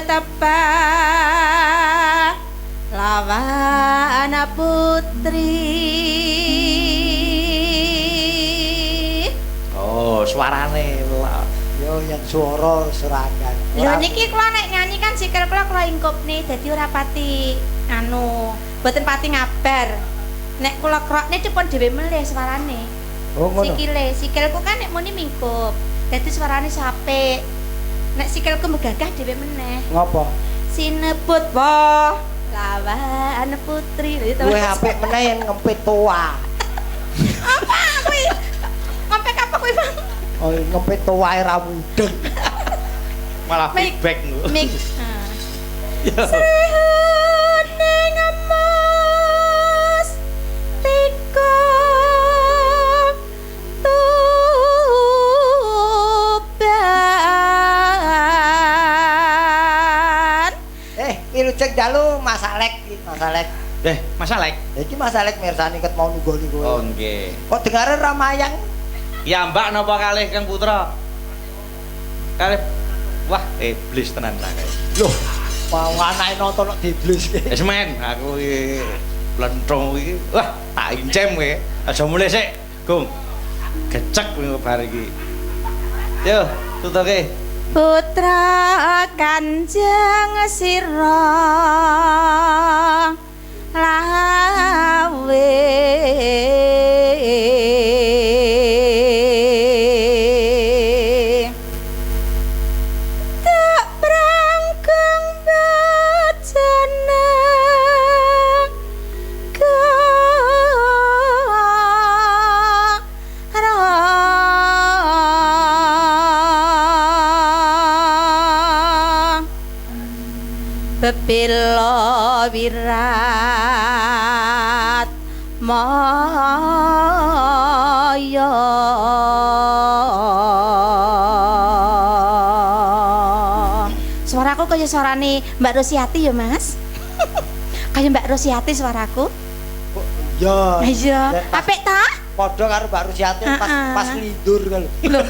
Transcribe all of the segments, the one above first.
tepah lawan putri. Oh, suarane yo yang suara serangan. Lho niki kula nek nyanyi kan sikil kula ingkupne dadi ora pati mboten pati ngabar. Nek kula krokne dipun dhewe melih suarane. Oh ngono. Sikilku kan nek muni mingkup. Dadi suarane sapik. Nek sikilku megagah dhewe meneh. Ngopo? Sinebut po lawan putri. Kowe apik meneh yen ngempit tua. Apa kuwi? Ngempet apa kuwi, Bang? Oh, ngempit tuwae ra mudeng. malah feedback lho. Mik. Ya. Srihune ngemas tiko tuban. Wilujeng dalu Mas Alek iki, Mas Alek. Mas Alek. Iki Mas Alek mirsani ket mau nunggoni kowe. Oh nggih. Kok dengare ramayang? Ya Mbak napa kalih Kang Putra? Kalih. Wah, iblis tenan ta kae. Loh, mau anake nonton kok iblis iki. Wis men, aku iki lenthong iki. Wah, tak incem kowe. Aja mulih sik, Gung. Gecek kowe bar iki. Yo, tutuke. Putra Kanjeng Sira lawe tak brangkeng bajana bebila wirat maya suaraku kaya suarane Mbak Rosiati ya Mas. Kaya Mbak Rosiati suaraku. Ya. Iya, apik ta? Padha karo Mbak Rusiati pas lindur kan. Lho.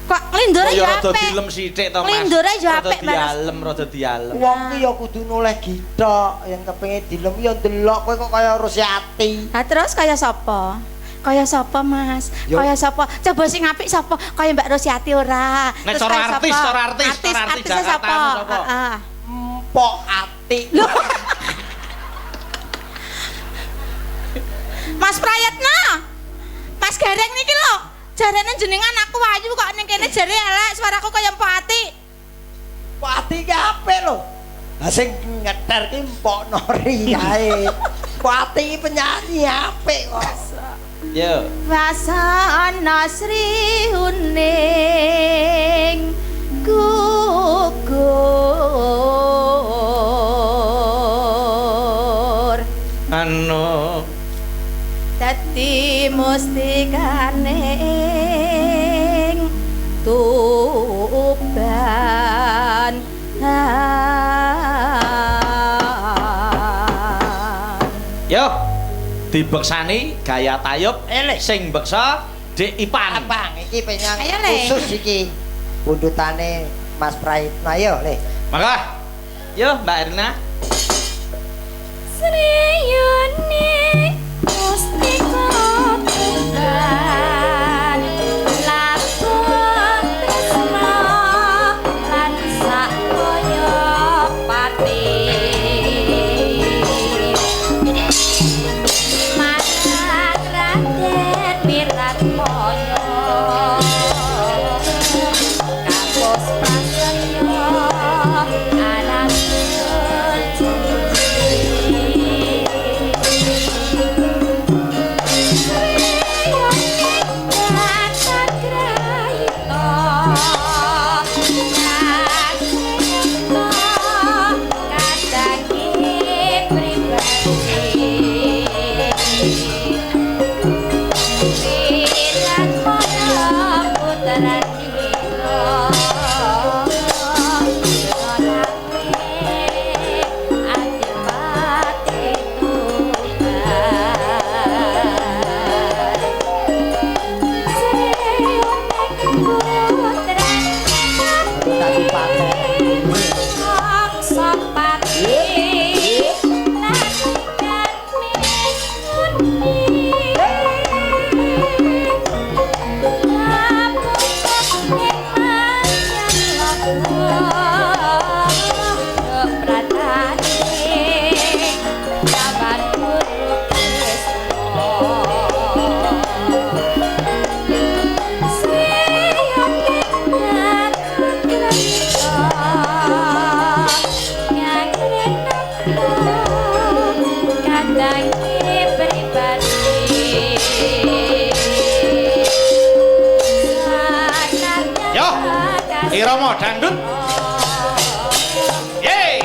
Kok lindur ya rada apik. dilem sithik to Mas. Lindur ya apik rada dialem. Wong ki ya kudu noleh gitok, yen kepengin dilem ya ndelok kowe kok kaya Rusiati. Lah terus kaya sapa? Kaya sapa Mas? Yo. Kaya sapa? Coba sing apik sapa? Kaya Mbak Rosiati ora? Nek Terus cara kaya artis, sapa? cara artis Jakarta sapa? sapa? Heeh. Empok ati. Mas Prayetna. Mas Gareng niki lho. Jarene jenengan aku ayu kok ning kene jare elek suaraku kaya Empok Ati. Empok ati ki apik lho. Lah sing nyeter ki Empok Nori kae. Empok ati ki penyanyi apik kok. Yo. Wasana Sri Uning gugur Anu dadi mustikaning tuban Yo. Dibeksani gaya tayub sing beksa Dik Ipan. Abang iki penyang Ayo, Le. khusus iki. Pundutane Mas Prayitna yo, Le. Maka. Yo Mbak Erna. Sriyane mustika tunggal lakon tresna lan sakaya pati marang Raden Wiratmaya kapos prasetya anak Irama dangdut. Yeay.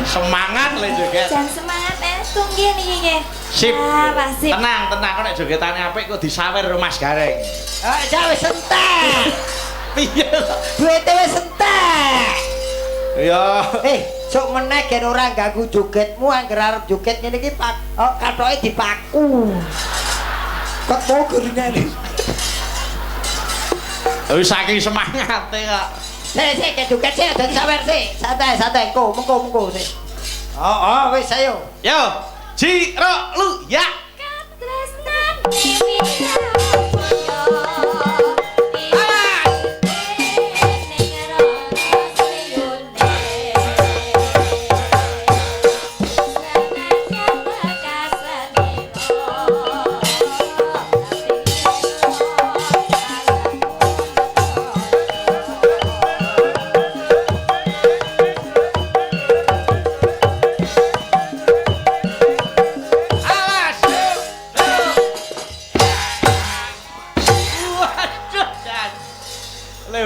Semangat le joget. Jan semangat tunggih niki nggih. Sip. Pak sip. Tenang, kok nek jogetane apik kok disawer karo Mas Gareng. Wis entek. Piye to? Duite wis entek. Ya. Sok meneh gen ora ganggu jogetmu angger arep joget ngene iki kathoke dipaku. Kok mau gurine. Wis saking semangate kok. Sik joget sik dan sawer sik. Santai, mengko sik. Wis ayo. Yo, Jiro lu ya.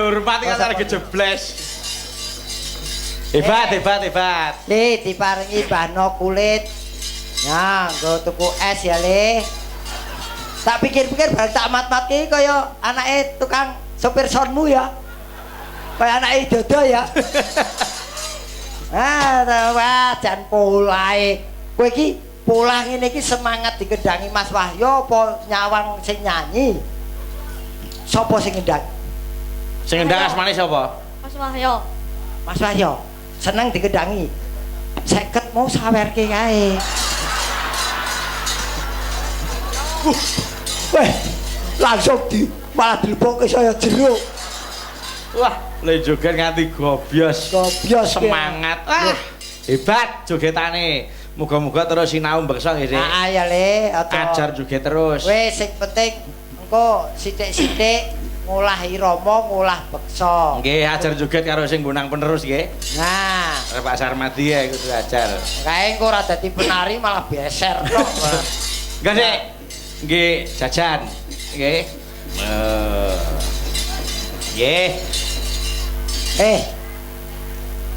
Hormati kan arek jebles. Hebat. Diparingi bano kulit. Ya, nggo tuku es ya, Le. Tak pikir-pikir bareng tak mat-matke kaya anake tukang sopir sonmu ya. Kaya anake Dodo ya. Wah, jan polahe. Kowe iki pola ngene iki semangat dikendangi Mas Wahyo apa nyawang sing nyanyi? Sopo sing ngendang? Sing ngendang asmane sapa? Mas Wahyo. Mas Wahyo seneng dikendangi. 50 mau sawerke kae. Weh, langsung malah dilebokke saya jero. Wah, le joget nganti gobyos. Semangat. Wah, hebat jogetane. Muga-muga terus sinau beksa nggih, Dik. Ya, Le, ajar joget terus. Wis sing penting engko sithik-sithik ngolah irama, ngolah beksa. Nggih, ajar joget karo sing gunang penerus nggih. Nah, Arep Pak Sarmadi ya kudu ajar. Kae engko ora dadi penari malah beser tok. Nggih, Dik. Nggih, jajan. Nggih. Nggih.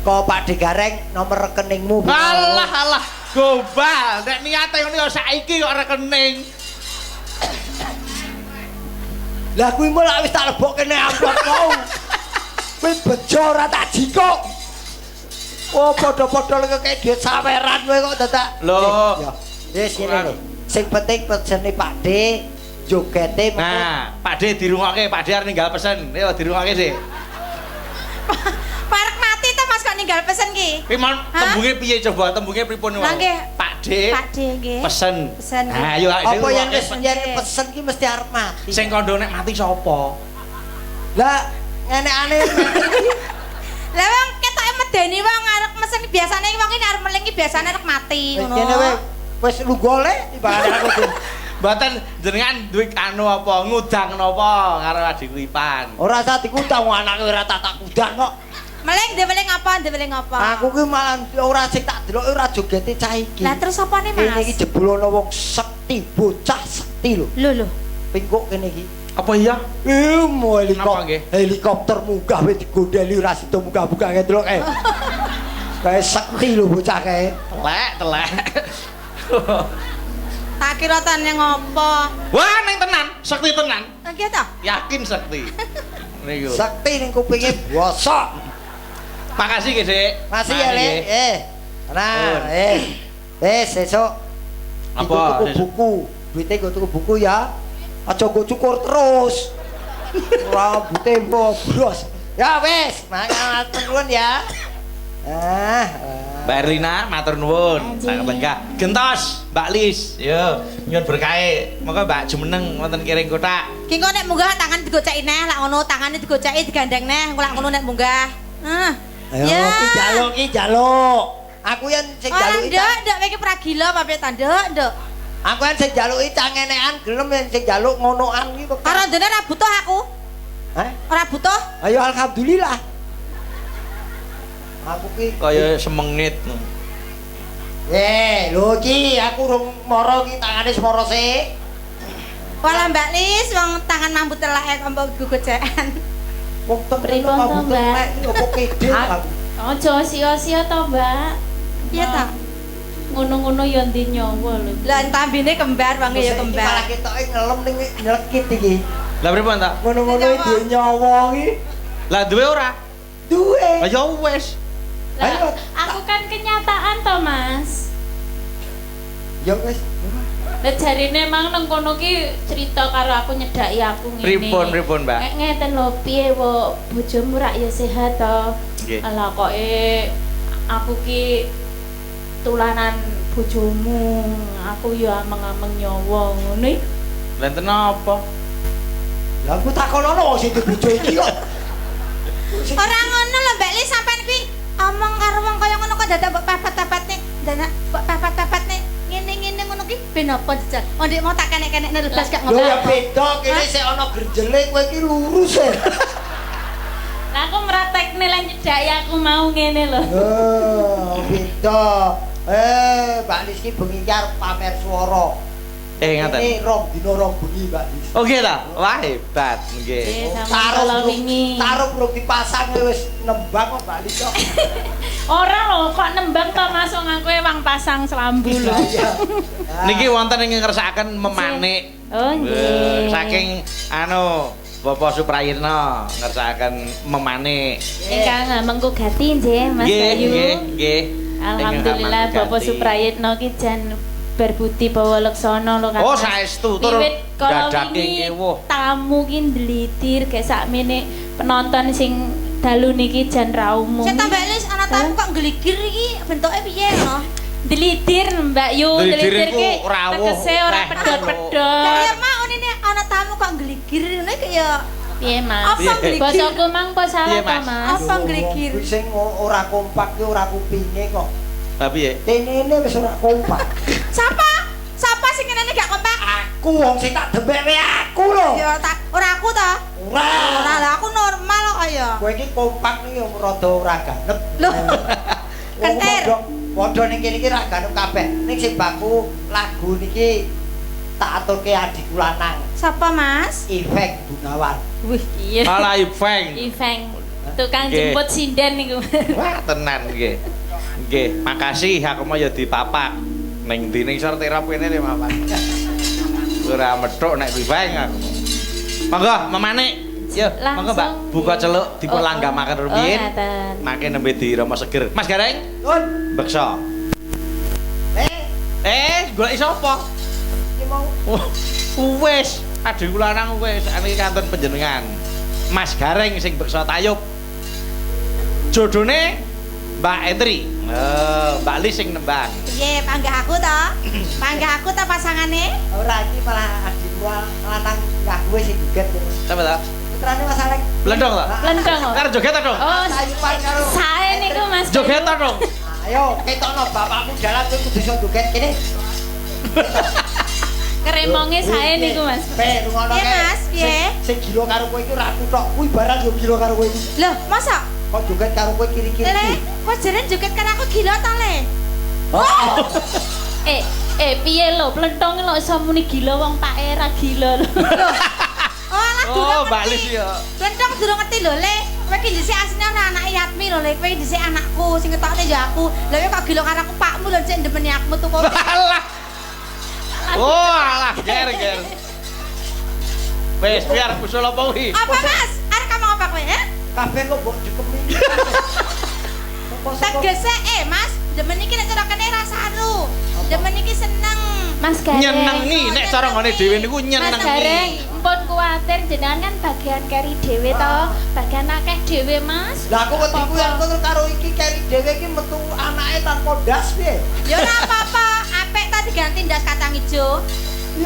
Kok Pak Digareng nomor rekeningmu? Alah, gombal. Nek niate ngono ya saiki kok rekening. Lah kuwi malah wis tak lebokke nek amplop mau. Kuwi bejo ora tak jikok. Oh, padha-padha kek duit saweran kowe kok dadak. Lho. Wis ngene lho. Sing penting pesene Pak D, jogete mengko. Nah, Pak D dirungokke, Pak D arep ninggal pesen. Ayo dirungokke sih. Parek mati to Mas kok ninggal pesen ki. Kuwi mon tembunge piye coba? Tembunge pripun wae? Nggih. Pak D. nggih. Pesen. Nah, ayo apa yang pesen ki mesti arep mati. Sing kandha nek mati sapa? Lah ngenekane. Lah wong ketoke medeni wong arep mesen biasane wong iki arep meling iki biasane arep mati ngono. Kene wis lunggole timbangane aku. Mboten jenengan duwe anu apa ngudang napa karo adik Ipan. Ora usah dikutang anake ora tak kudang kok. Meling deweling apa? Aku ki malah ora sing tak deloki ora jogete cah iki. Lah terus apane Mas? Kene iki jebul ana wong sekti, bocah sekti lho. Lho. Pingkuk kene iki. Apa iya? Mau Napa nggih? helikopter munggah wis digondeli ora sida munggah-munggah ngedelok kae. Kae sekti lho bocah kae. Telek. Tak kira tane ngopo. Wah, ning tenan, sekti tenan. Nggih ta? Yakin sekti. Niku. Sekti ning kupinge bosok. Makasih nggih, Dik. Masih ya, Le. Nah, sesuk Apa? tuku buku. Duite nggo tuku buku ya. Aja nggo cukur terus. Rambute mbobros. Ya wis, matur nuwun ya. Mbak Erlina, matur nuwun. Sak lenggah. Gentos, Mbak Lis. Yo, nyuwun berkahe. Moga Mbak jumeneng wonten kiring kotak. Ki engko nek munggah tangan digoceki neh, lak ngono tangane digoceki digandeng neh, engko lak ngono nek munggah. Ayo, ki jaluk. Aku yen sing jaluk Nduk, iki pragila pamit ta, Nduk. Aku kan sing jaluki cangenekan gelem yen sing jaluk ngonoan iki kok. Karo dene ora butuh aku. Hah? Ora butuh. Ayo alhamdulillah. Aku ki Kaya semengit. lho iki aku rung mara ki tangane semara sik. Wala Mbak Lis, wong tangan mambu telake kok mbok gogocekan. Wong Pripun to, Mbak? Opo kede aku. Aja sia-sia to, Mbak. Iya ta? Ngono-ngono ya ndi nyawa lho. Lah tambine kembar, wonge ya Malah kembar. ketoke ngelem ning nyelekit iki. Lah pripun ta? Ngono-ngono iki duwe nyawa iki. Lah duwe ora? Duwe. Lah ya wis. Ayo. Lah, aku kan kenyataan to, Mas. Ya wis. Lah jarine mang nang kono ki cerita karo aku nyedaki aku ngene. Pripun, Mbak? Ngeten lho, piye wo bojomu rak ya sehat to? Nggih. Ala kok aku ki tulanan bojomu, aku ya ameng-ameng nyawa ngono iki. Lah enten apa? Lah aku takonono sing bojo iki kok. Ora ngono lho Mbak Lis, sampean kuwi omong karo wong kaya ngono kok dadak mbok pepet-pepetne, dadak mbok pepet-pepetne ngene-ngene ngono ki ben apa jajal. Oh ndek mau tak kenek-kenek nerubas gak Lho ngono. ya beda kene sik ana gerjele kowe iki lurus e. Lah aku mratekne lan nyedaki aku mau ngene lho. Beda. Mbak Lis ki bengi ki arep pamer swara. Ngaten. Ini rong dina rong bengi Mbak Lis. Oh nggih ta? Wah hebat nggih. Kalau wingi. Taruh belum dipasang wis nembang kok Mbak Lis kok. Ora lho, kok nembang to Mas wong aku wang pasang selambu lho. Iya. Niki wonten ing ngersakaken memanik. Oh nggih. Saking anu Bapak Suprayitna ngersakaken memanik. Ingkang mengko gati nggih Mas Bayu. Nggih. Alhamdulillah Bapak Suprayitna ki jan berbudi bawa laksana lho kan. Oh saestu tur dadake ngewoh. Tamu ki ndlitir gek sakmene penonton sing dalu niki jan ra umum. Sing Mbak Lis ana tamu kok ngligir iki bentuke piye no? Delitir Mbak Yu, delitir ki tegese ora pedot-pedot. Kaya mau ini ana tamu kok ngligir ngene kaya Piye Mas? Apa ngligir? Bosoku mang apa salah to Mas? Apa ngligir? Kuwi sing ora kompak ki ora kupinge kok. Tapi ya. Tenene wis ora kompak. Siapa? Siapa sing ngene gak kompak? Aku wong sing tak dembek aku lho. Ya tak ora aku ta. Ora lah aku normal kok kaya. Kowe iki kompak nih yo rada ora ganep. Lho. Kentir. Padha ning kene iki ra ganep kabeh. Ning sing baku lagu niki tak aturke adikku lanang. Siapa Mas? Ifek Gunawan. Wih, iya. Malah Ipeng. Ifeng. Tukang Nggih. jemput sinden niku. Wah, tenan nggih. Nggih, makasih aku mau ya dipapak. Ning ndi ning sor terap kene le papak. Ora methuk nek Ipeng aku. Monggo memanik. Yo, monggo Mbak, buka celuk dipun langgamaken rumiyin. ngaten. Mangke nembe dirama seger. Mas Gareng, Nun, beksa. Golek sapa? iki mau Wis, adikku lanang wis ane kanton panjenengan. Mas Gareng sing beksa tayub. Jodone Mbak Entri. Mbak Lis sing nembang. Piye panggah aku to? Panggah aku to pasangane? ora iki malah adikku lanang gak kowe sing guget. Sampe ta? putrane Mas Alek. Blendong ta? Lendong. Oh. Karo joget ta, Dong? Oh, Sayupan karo. sae niku Mas. Joget ta, Dong? Ayo, ketokno bapakmu jalan kowe kudu iso joget kene. Keremonge sae niku Mas. Pe, ngono Iya, Mas, piye? Sing gila karo kowe iki ora aku tok. Kuwi barang yo gila karo kowe iki. Loh, masa? Kok joget karo kowe kiri-kiri. Le, kok jare joget karo aku gila ta, Le? Oh. Piye lho, plentong lho iso muni gila wong Pak Era gila lho. Oh, alah Oh, durung balik ngerti. ya. Plentong durung ngerti lho, Le. Kowe iki dhisik asline ora anak Yatmi lho, Le. Kowe dhisik anakku sing ketokne ya aku. Lah kowe kok gila karo aku pakmu lho cek ndemeni aku metu kowe. Alah. Oh, alah, ger. Wes, biar usul apa kuwi? Apa, Mas? Arek ngomong apa kowe, he? Kabeh kok mbok jukemi. Tegese Mas, demen iki nek cara kene ra saru. Demen iki seneng. Mas Gareng. Nyenengi nek cara ngene dhewe niku Mas nyenengi. Gareng, mpun kuwatir jenengan kan bagian keri dhewe to, bagian akeh dhewe Mas. Lah aku ketiku yang terus karo iki keri dhewe iki metu anake tanpa ndas piye? Ya ora apa-apa, apik ta diganti ndas kacang ijo.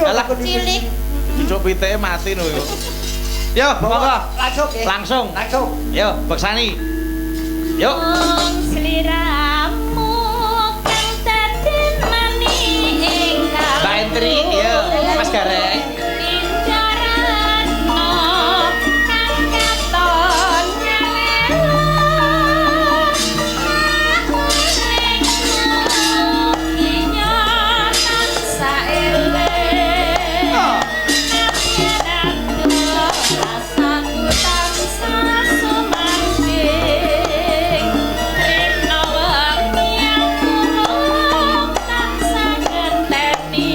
Alah, Cilik. Cuk piteke mati lho. Yo, monggo. Langsung nggih. Langsung. Langsung. Yo, beksani. Yuk. Wong sliramu kang dadi mani ingkang Mbak Entri, yo. Mas Gareng. pinjarano kang katon nyelelo Inyo tansah eling rasaku tansah sumanding rina wengi aku tansah ngenteni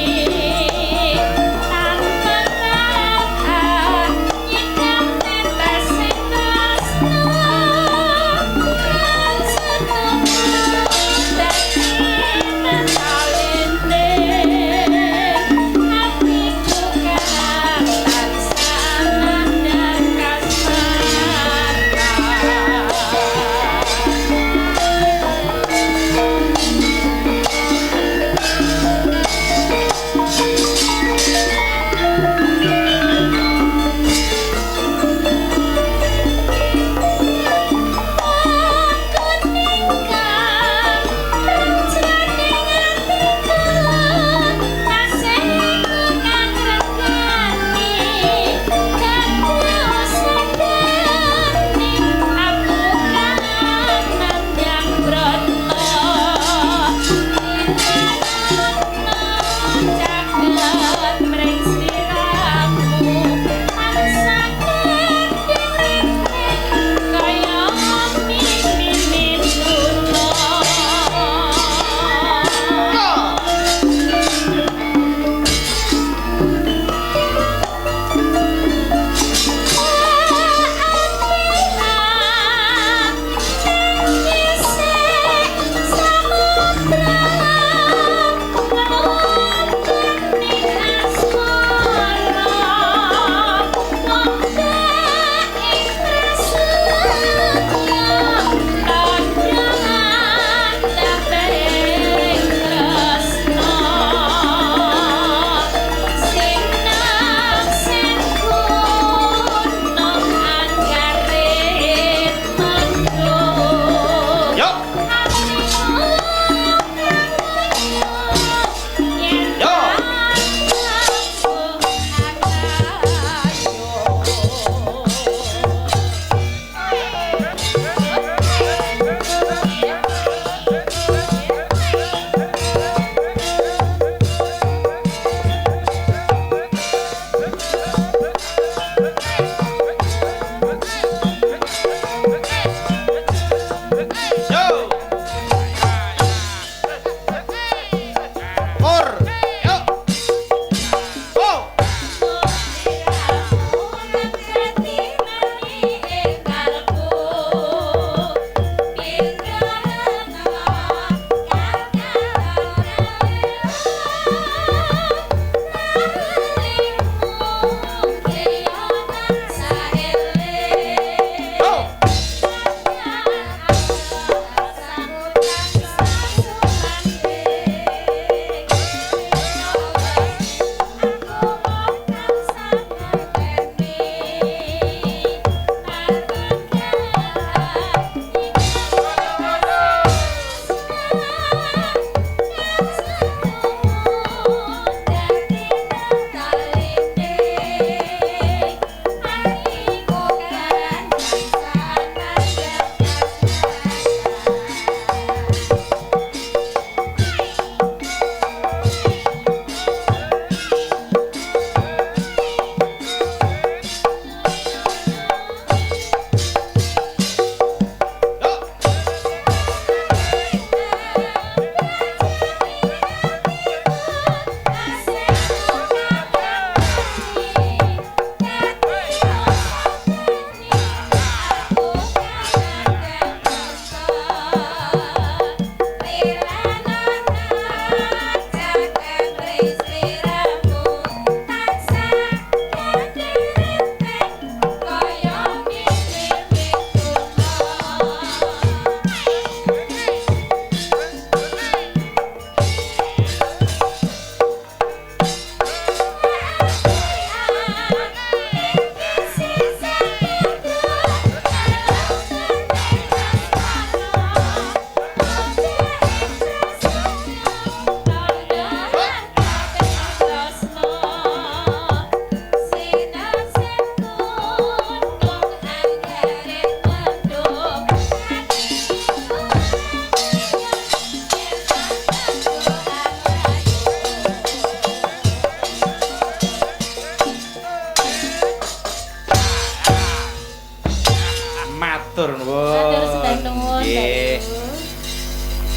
Matur nuwun. Matur sembah nuwun. Nggih.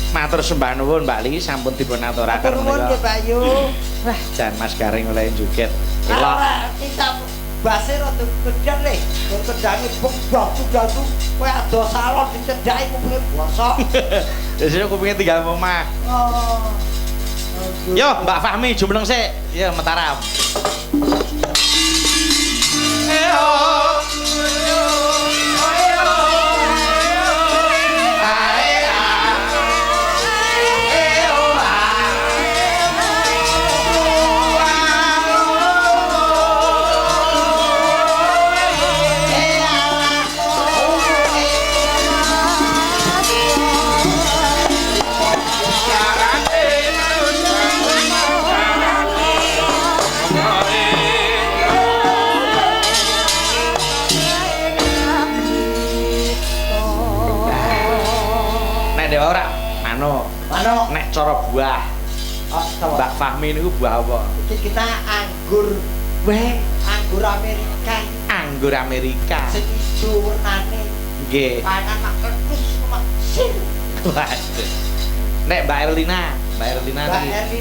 Matur sembah nuwun Mbak Li sampun dipun aturaken Matur nuwun nggih Mbak Ayu. Wah, jan Mas Garing oleh joget. Elok. Ora kita base rada kedhan le. Kedange bengdak-bengdak kowe ado salon dicedhaki kupinge bosok. Wis kupinge tinggal omah. Oh. Yo, Mbak Fahmi jumeneng sik. Yo Mataram. Mano nek cara buah Mbak Fahmi niku buah apa? iki kita anggur anggur Amerika Anggur Amerika. sing ijo wernane Nggih. pangan mak ketus mak sin Waduh. Nek Mbak Erlina niki.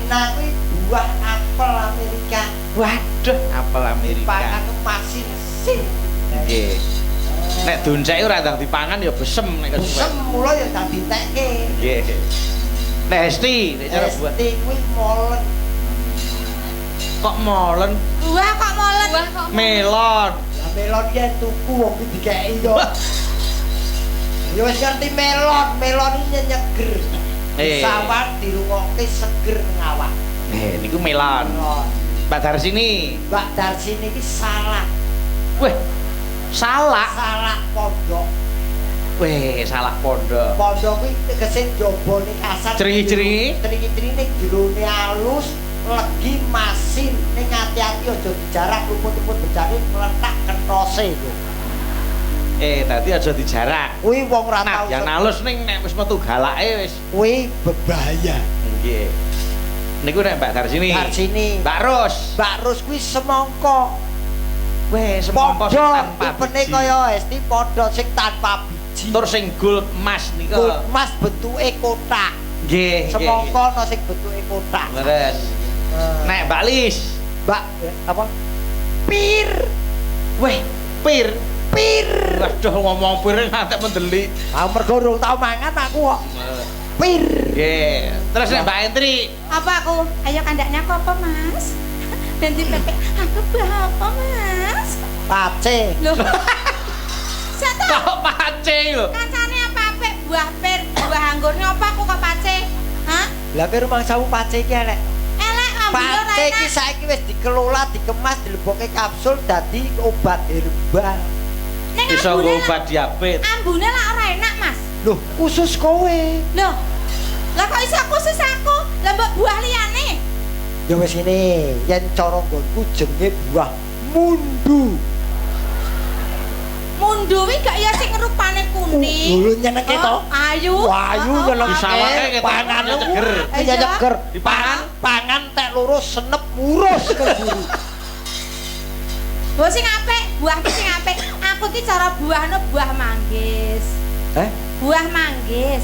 kuwi buah apel Amerika Waduh, apel Amerika. pangan masin sin Nggih. Nek doncek ora ndang dipangan ya besem nek Busem mula ya tak ditekke. Nggih. Nek Esti, nek cara buat. Esti kuwi molen. Kok molen? Buah kok molen. Melon. Lah melon ki tuku wong iki dikeki to. Ya wis ngerti melon iki nyeger. Sawar dirungokke seger ngawak. Niku melon. Mbak Darsini. Mbak Darsini iki salak. Weh, salak. Salak pondok. Weh, salak pondok. Pondok kuwi tegese jobone kasar. Ceri-ceri. Ceri-ceri ning jerone alus, legi masin. Ning ati-ati aja dijarak luput-luput becane meletak kenose lho. Tadi aja dijarak. Kuwi wong ora tau. Yang halus ning nek wis metu galake wis. Kuwi berbahaya. Nggih. Niku nek Mbak Darsini. Darsini. Mbak Ros. Mbak Rus kuwi semangka. Weh, semangka sing tanpa tipene biji. kaya Esti padha sing tanpa biji. Tur sing gold emas nika. Gold emas bentuke kotak. Nggih, Semangka ana sing bentuke kotak. Leres. Nek Mbak Lis. Mbak apa? Pir. Weh, pir. Pir. Waduh ngomong pir ngantek mendelik. Ah mergo urung tau mangan aku kok. Pir. Nggih. Terus nek Mbak Entri. Apa aku? Ayo kandaknya apa, Mas? Dan di Pepe, aku buah apa, Mas? Pace. Loh. Satu. Kok pace lho. Kancane apa apik buah pir, buah anggurnya apa aku kok pace? Hah? Lah ki rumangsamu pace iki elek. Elek ambune Pace iki saiki wis dikelola, dikemas, dilebokke kapsul dadi obat herbal. Ning Bisa ambune obat diabetes. ambune lah ora enak, Mas. Loh, khusus kowe. Loh. Lah kok iso khusus aku? Lah mbok buah liyane. Ya wis ngene, yen cara nggonku jenenge buah mundu. Mundu wi gak ya sing rupane kuning. Lho nyenengke to. Ayu. Ayu nyenengke. Disawake ketok Pangan nyeger. Ya nyeger. Dipangan. Pangan tek loro senep murus keburu. Buah sing apik, buah ki sing apik. Aku ki cara buahno buah manggis. Buah manggis.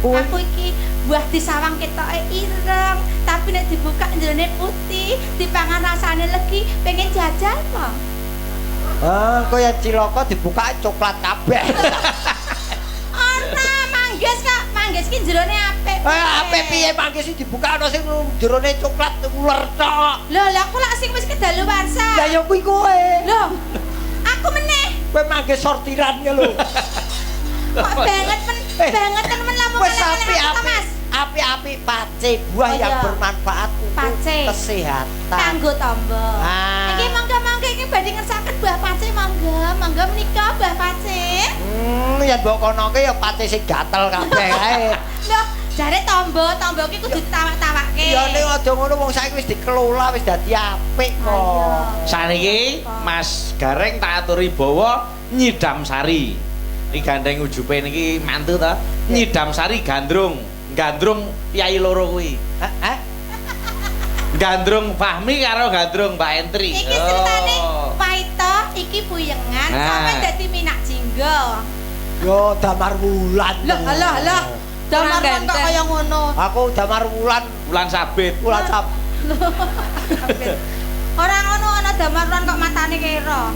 Aku iki buah disawang ketoke ireng, tapi nek dibuka njerone putih, dipangan rasane legi, pengen jajal kok. Kaya cilaka dibuka coklat kabeh. Ora manggis kok, manggis ki jerone apik. Apik piye manggis iki dibuka ana sing jerone coklat uler tok. Lho, lah aku lak sing wis kedaluwarsa. Lah ya kuwi kowe. Lho, aku meneh. Kowe manggis sortiran ya lho. Kok banget banget temen lamun Wis apik-apik. Mas. Apik-apik pace buah Oh, yang iya. bermanfaat untuk Pace. kesehatan. Kanggo tombo. Ah. Iki mangga-mangga iki badhe ngersaken buah pace mangga menika buah pace. Ya mbok konoke ya pace sing gatel kabeh ae. Loh, jare tombo ki kudu ditawak-tawakke. Ya ning aja ngono wong saiki wis dikelola wis dadi apik kok. Ayo. Saniki Mas Gareng tak aturi bawa Nyidam Sari. Iki gandeng ujupe niki mantu ta. Nyidam Sari gandrung yai loro kuwi. Gandrung Fahmi karo gandrung Mbak Entri. Iki ceritane Paito iki puyengan Nah. sampe dadi minak jinggo. Yo Damar Wulan. Lah. Damar kok kaya ngono. Aku Damar Wulan. Wulan Sabit. Wulan Sab. Ora ngono ana Damarwan kok matane kira.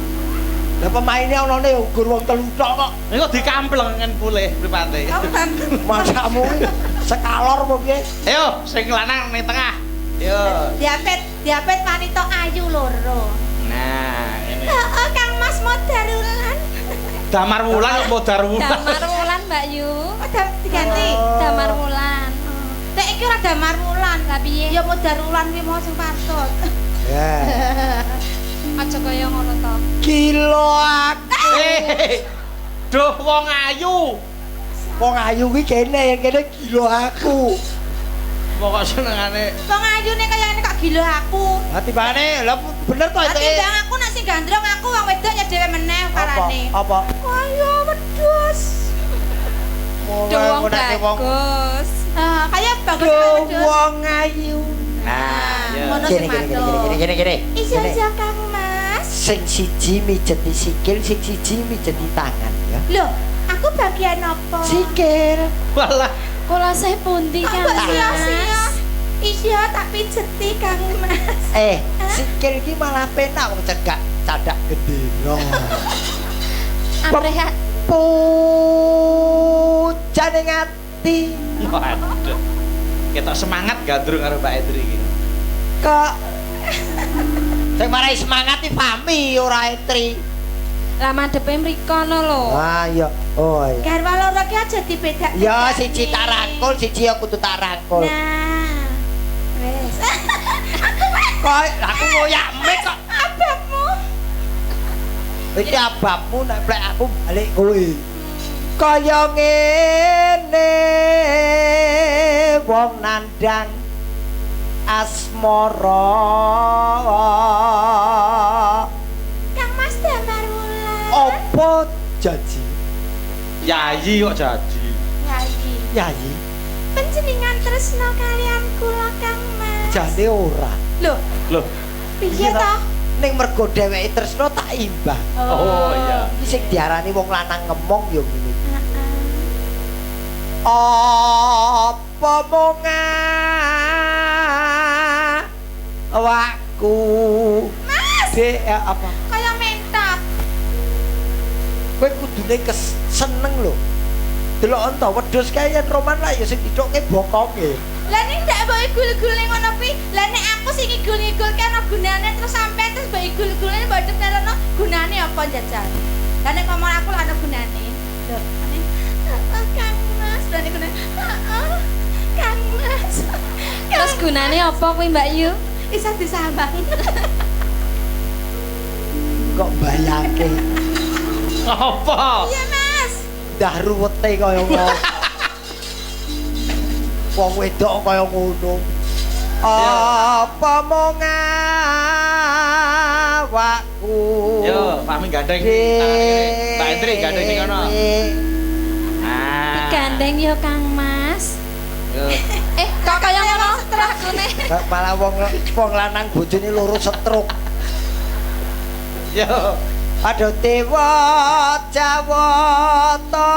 Lah pemainnya ana ne ugur wong telu tok kok. Iku dikamplengen pulih mripate. Masamu sekalor apa piye? Ayo sing lanang ning tengah. Yo. Diapet wanita ayu loro. Nah, ini. Heeh, Kang Mas Modarulan. Damar Wulan kok Modar Wulan. Damar Wulan Mbak Yu. Oh, diganti. Damar Wulan. Nek iki ora Damar Wulan, Lah piye? ya Modarulan kuwi mau sing patut. Ya. Aja kaya ngono to. Kilo aku. Duh wong ayu. Wong ayu kuwi kene kilo aku. Pokok senengane. Wong ayune kaya ngene kok gila aku. Lah tibane lha bener to itu. Timbang aku nek sing gandrung aku wong wedok ya dhewe meneh parane. Apa? Ayo wedhus. Wong bagus. Kaya bagus wedhus. Wong ayu. Nah, ya. Ngono sing matur. Gini. Iya Kang Mas. Sing siji mijeti sikil, sing siji mijeti tangan ya. Loh, aku bagian apa? Sikil. Walah. Kula sih pundi Kok Kang sia-sia? Mas? Iya, tak pijeti Kang Mas. Sikil iki malah penak wong cegak cadak gendera. Amrih Pujane ngati. Waduh. Kita semangat gandrung karo Mbak Edri iki. Kok sing marai semangat iki Fami ora Etri. lah madhepe mrikono lho. Ah iya. Oh iya. Garwa loro ki aja dibedak. Ya siji tak rangkul, siji ya kudu tak rangkul. Nah. Wes. Kok aku ngoyak mik kok. Abangmu. Iki ababmu nek plek aku balik kowe. Kaya ngene wong nandang asmara. Kang Mas Damar Wulan. Apa janji? Yayi kok jadi. Yayi. Yayi, Panjenengan tresno kalian kula Kang Mas. jane ora. Loh. Piye to? Ning mergo dheweke tresno tak imbang. Oh iya. Iki sing diarani wong lanang ngemong ya ngene. Heeh. Apa monga awakku Mas, apa kaya mentok. kowe kudune seneng lho delok ento wedhus kae yen roman lah ya sing ditokke bokonge Lah ning ndak mbok igul-igule ngono kuwi. Lah nek aku sing igul-igulke ana gunane terus sampean terus mbok igul-igule mbok deterono gunane apa jajal. Lah nek ngomong aku lah ana gunane. Lho, ane Kang Mas, lah nek Kang Mas. Terus gunane apa kuwi Mbak Yu? Isa disambang. kok bayangke Apa? Iya, Mas. dah ruwete kaya ngono wong wedok kaya ngono apa monga awakku Yo, Fahmi gandeng tangan kene. Mbak Edri gandeng ning kono. Gandeng yo Kang Mas. Yo. Kok kaya ngono strakune? malah wong lanang bojone loro stroke. Yo. Aduh dewa Jawata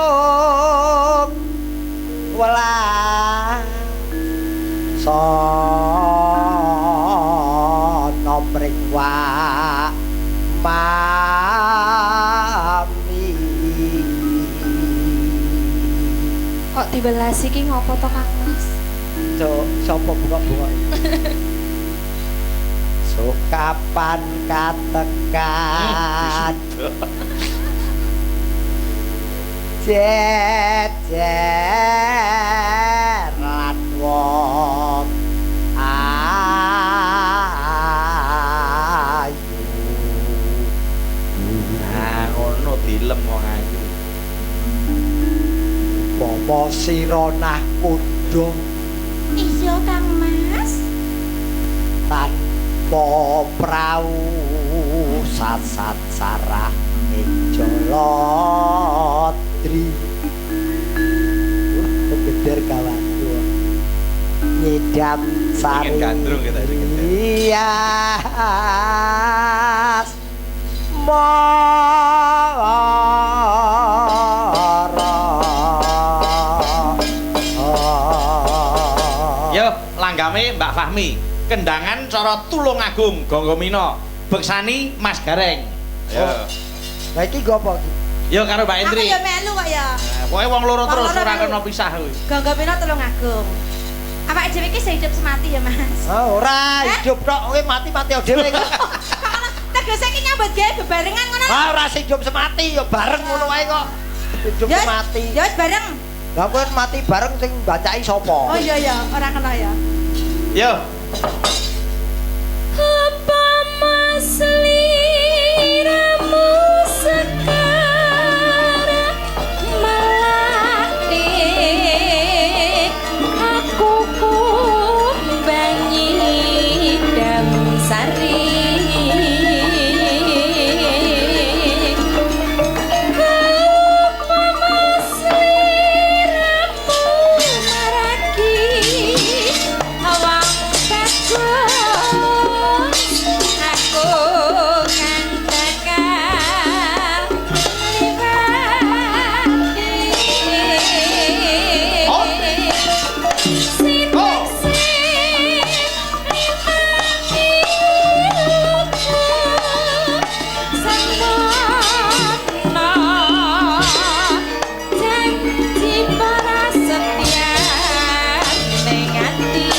Gung welah sono mringwa mami Kok dibelasi ki ngopo to Kang Mas? sapa buka-buka so kapan katekan jejer lan wong ayu Nah, ngono dilem wong ayu. pomo sira nah kudu Iya, Kang Mas. tanpa prau sasat sarah Jolodri kegeder kawanku nyidam sari Ingin gandrung kita sedikit. Yes, มอง Manggame Mbak Fahmi. Kendangan cara Tulungagung Gonggomina. Beksani Mas Gareng. Ayo. Lah iki nggo apa iki? Yo karo Mbak Indri. Aku ya melu kok ya. Pokoke wong loro terus Wong loro ora melu. kena pisah kuwi. Gonggomina Tulungagung. Awake dhewe iki sehidup semati ya, Mas. Oh, ora hidup tok kowe mati-mati dhewe. Tegese iki nyambut gawe bebarengan ngono. Ah, ora hidup semati ya bareng ngono wae kok. Hidup Ya, semati. Ya wis bareng. Lah kowe mati bareng sing bacai sapa? Oh iya ya, ora kena ya. Yo. Apa masliramu sekarang melatih aku ku banyi damsari apa masliramu maragi awang bagus aku kan bakal liwati Oh. sinek sing liwati sempurna janji para setia ning ati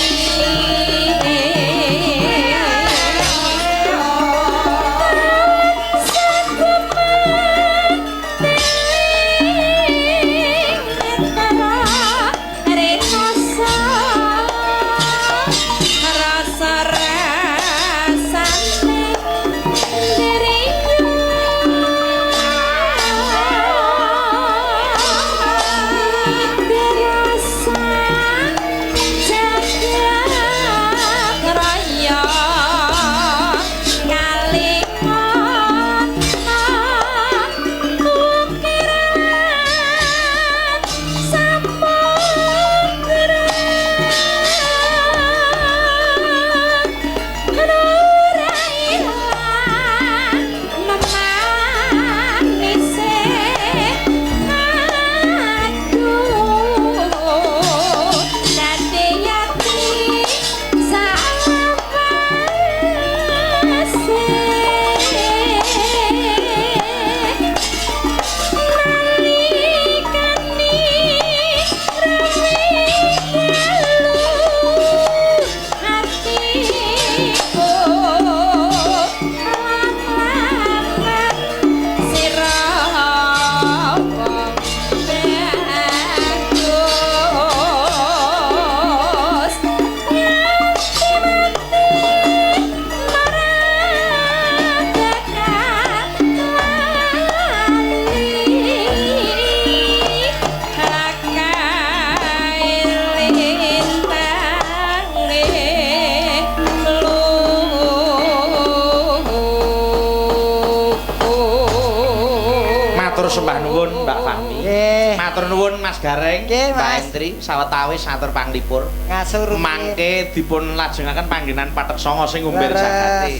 Matur sembah nuwun Mbak Fahmi. Nggih. Matur nuwun Mas Gareng, Nggih, Mbak Mas. Entri, sawetawis atur panglipur. Ngasur rumiyin. Mangke dipun lajengaken panggenan Patek Sanga sing umbir Leres. jagate.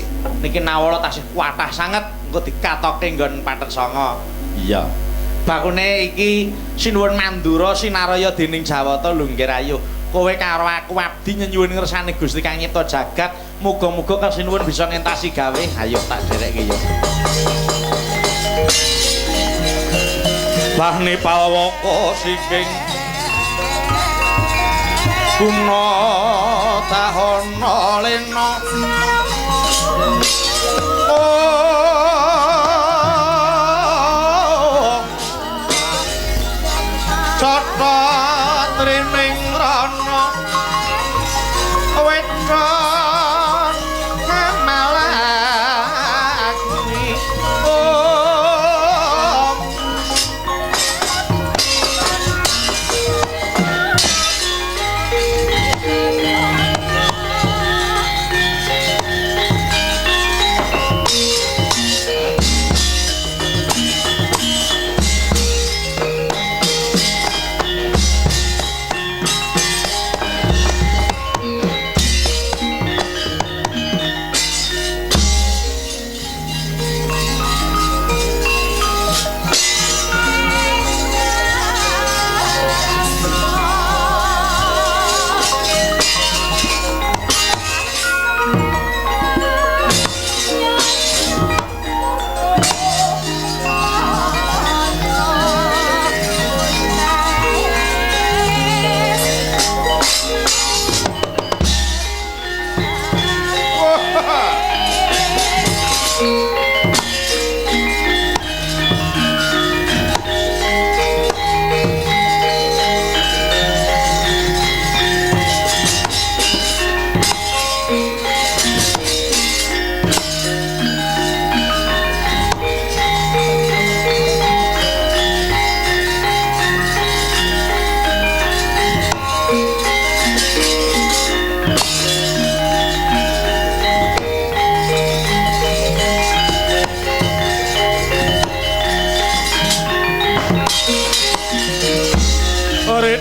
Niki nawala tasih kuatah sanget engko dikatoke nggon Patek Sanga. Iya. Bakune iki sinuwun mandura sinaraya dening Jawata Lunggih Rayuh. Kowe karo aku abdi nyenyuwun ngersane Gusti Kang Nyipta Jagat. Muga-muga kasinuwun bisa ngentasi gawe. Ayo tak derekke yo. Bahne pawaka siking guna tahana lena cotha trining rana wedon malakni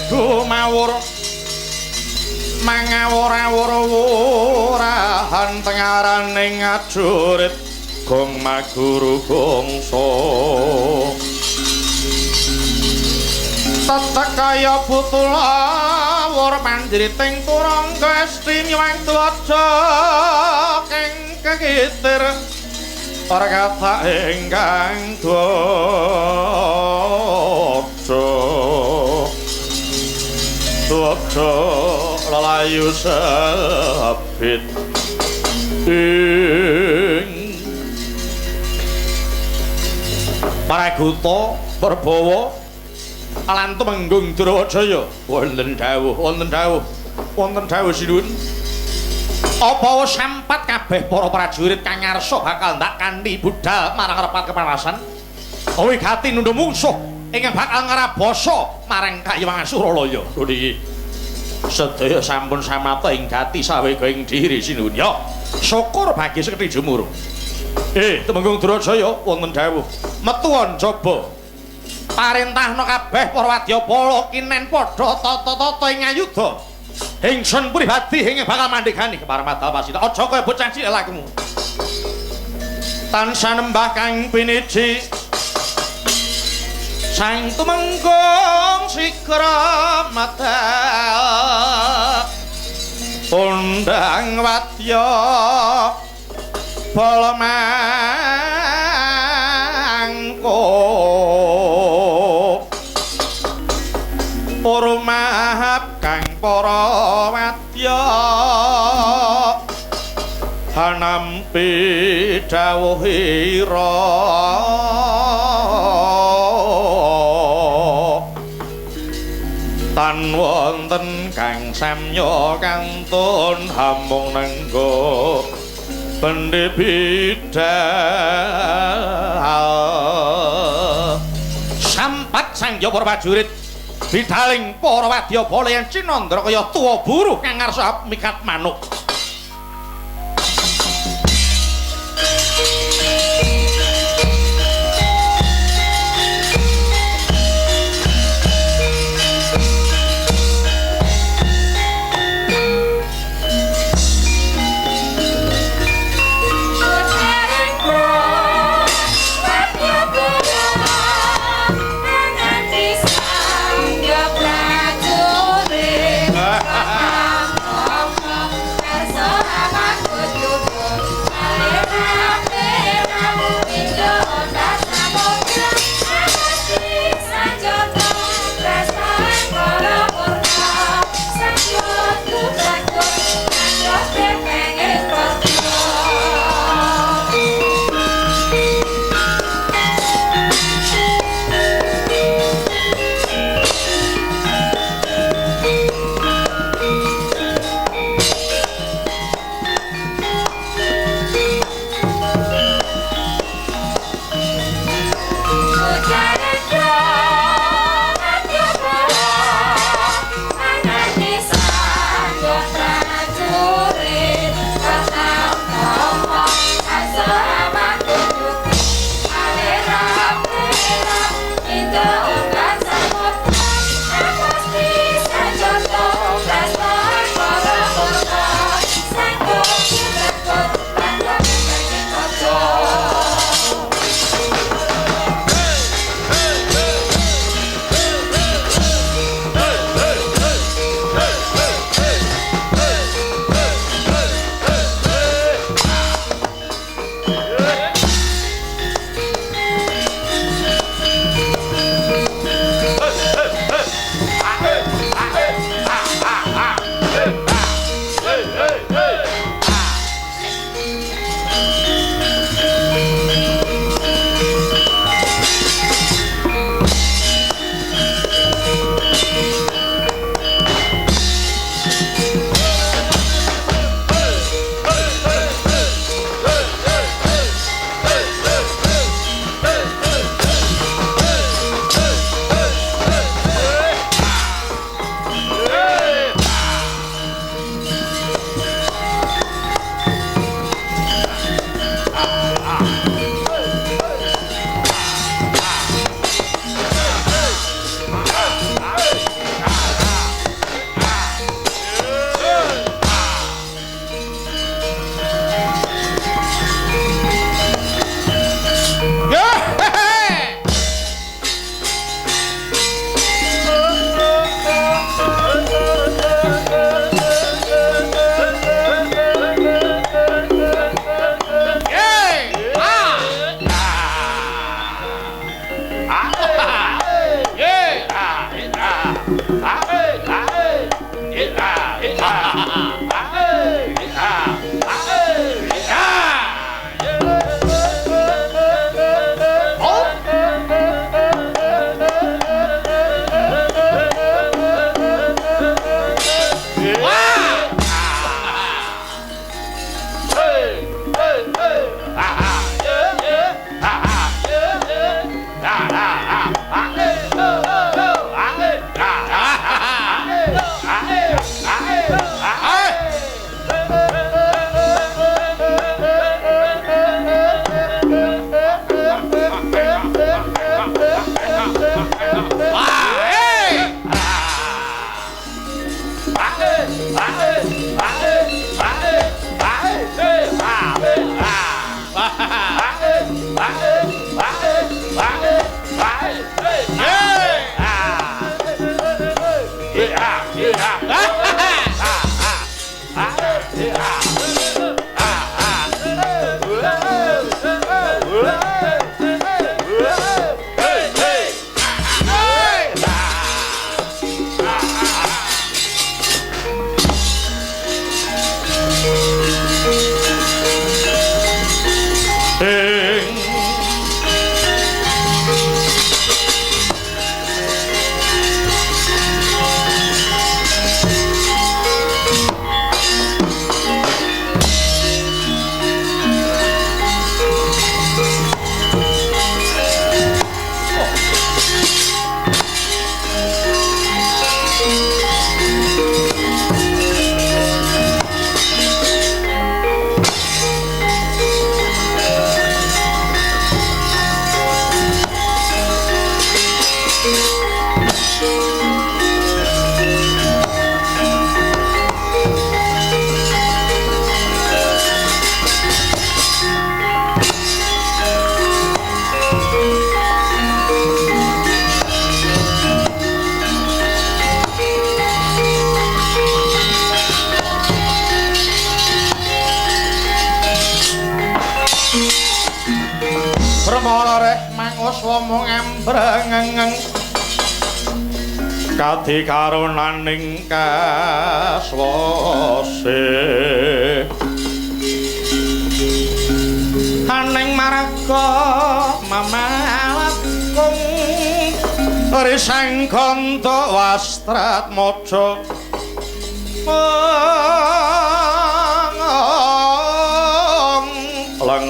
dumawur mangawur-awur-wurahan tengaraning ajurit gong maguru gongso tetek kaya butulawur panjriting turangga esti nyuwang tuwaja keng kekitir ora kata ingkang dojo lalayu sabit ing Paraguta Prabawa lan Tumenggung Durawajaya wonten dawuh sinuwun apa sampat kabeh para prajurit kang ngarsa bakal ndak kanthi budal marang repat kepanasan wigati nundha mungsuh ingkang bakal ngrabosa marang Kayiwangan Suralaya lho niki sedaya sampun samata ing gati sawega ing diri sinuwun ya syukur bagi Sekti Jumurung Tumenggung Durawajaya wonten dawuh metu njaba parentahna kabeh para wadyabala kinen padha tata-tata ing ayuda ingsun pribadi ingkang bakal mandhegani keparamata pasita aja kaya bocah cilik lakumu tansah nembah kang piniji Sang Tumenggung Sigra Madal undang wadya bala mangko urmahap kang para wadya hanampi dawuhira tan wonten kang samya kantun hamung nenggo bendhe bidal sampat sangya para prajurit bidaling para wadyabala yen cinandra kaya tuwa buruh kang ngarsa mikat manuk Kadi karunaning kaswase aning marga mamalatkung risang kanta wastrat maja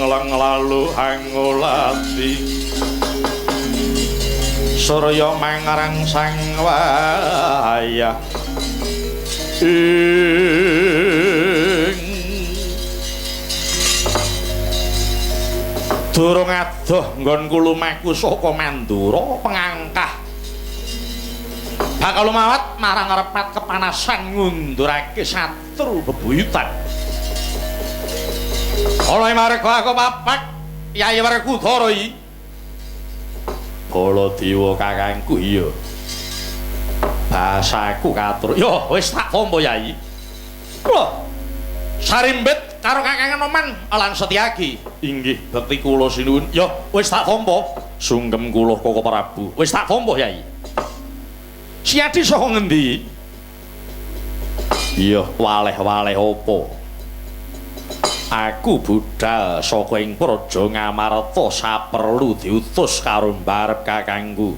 lang lalu hangulati surya mangarang sang wayah durung adoh nggonku lumaku saka Mandura pengangkah bakal lumawat marang repet kepanasan ngundurake satru bebuyutan ana marga aku papak Yayi Werkudara iki Baladewa kakangku iya. Basaku katur. Yo wis tak tampa Yayi. Kula sarimbit karo Kakang Anoman lan Setyaki. Inggih, bekti kula sinuwun. Yo wis tak tampa. Sungkem kula Koko Prabu. Wis tak tampa Yayi. Siadi saka ngendi? Iya, waleh-waleh apa? Aku budal saka ing praja Ngamarta saperlu diutus karo mbarep kakangku.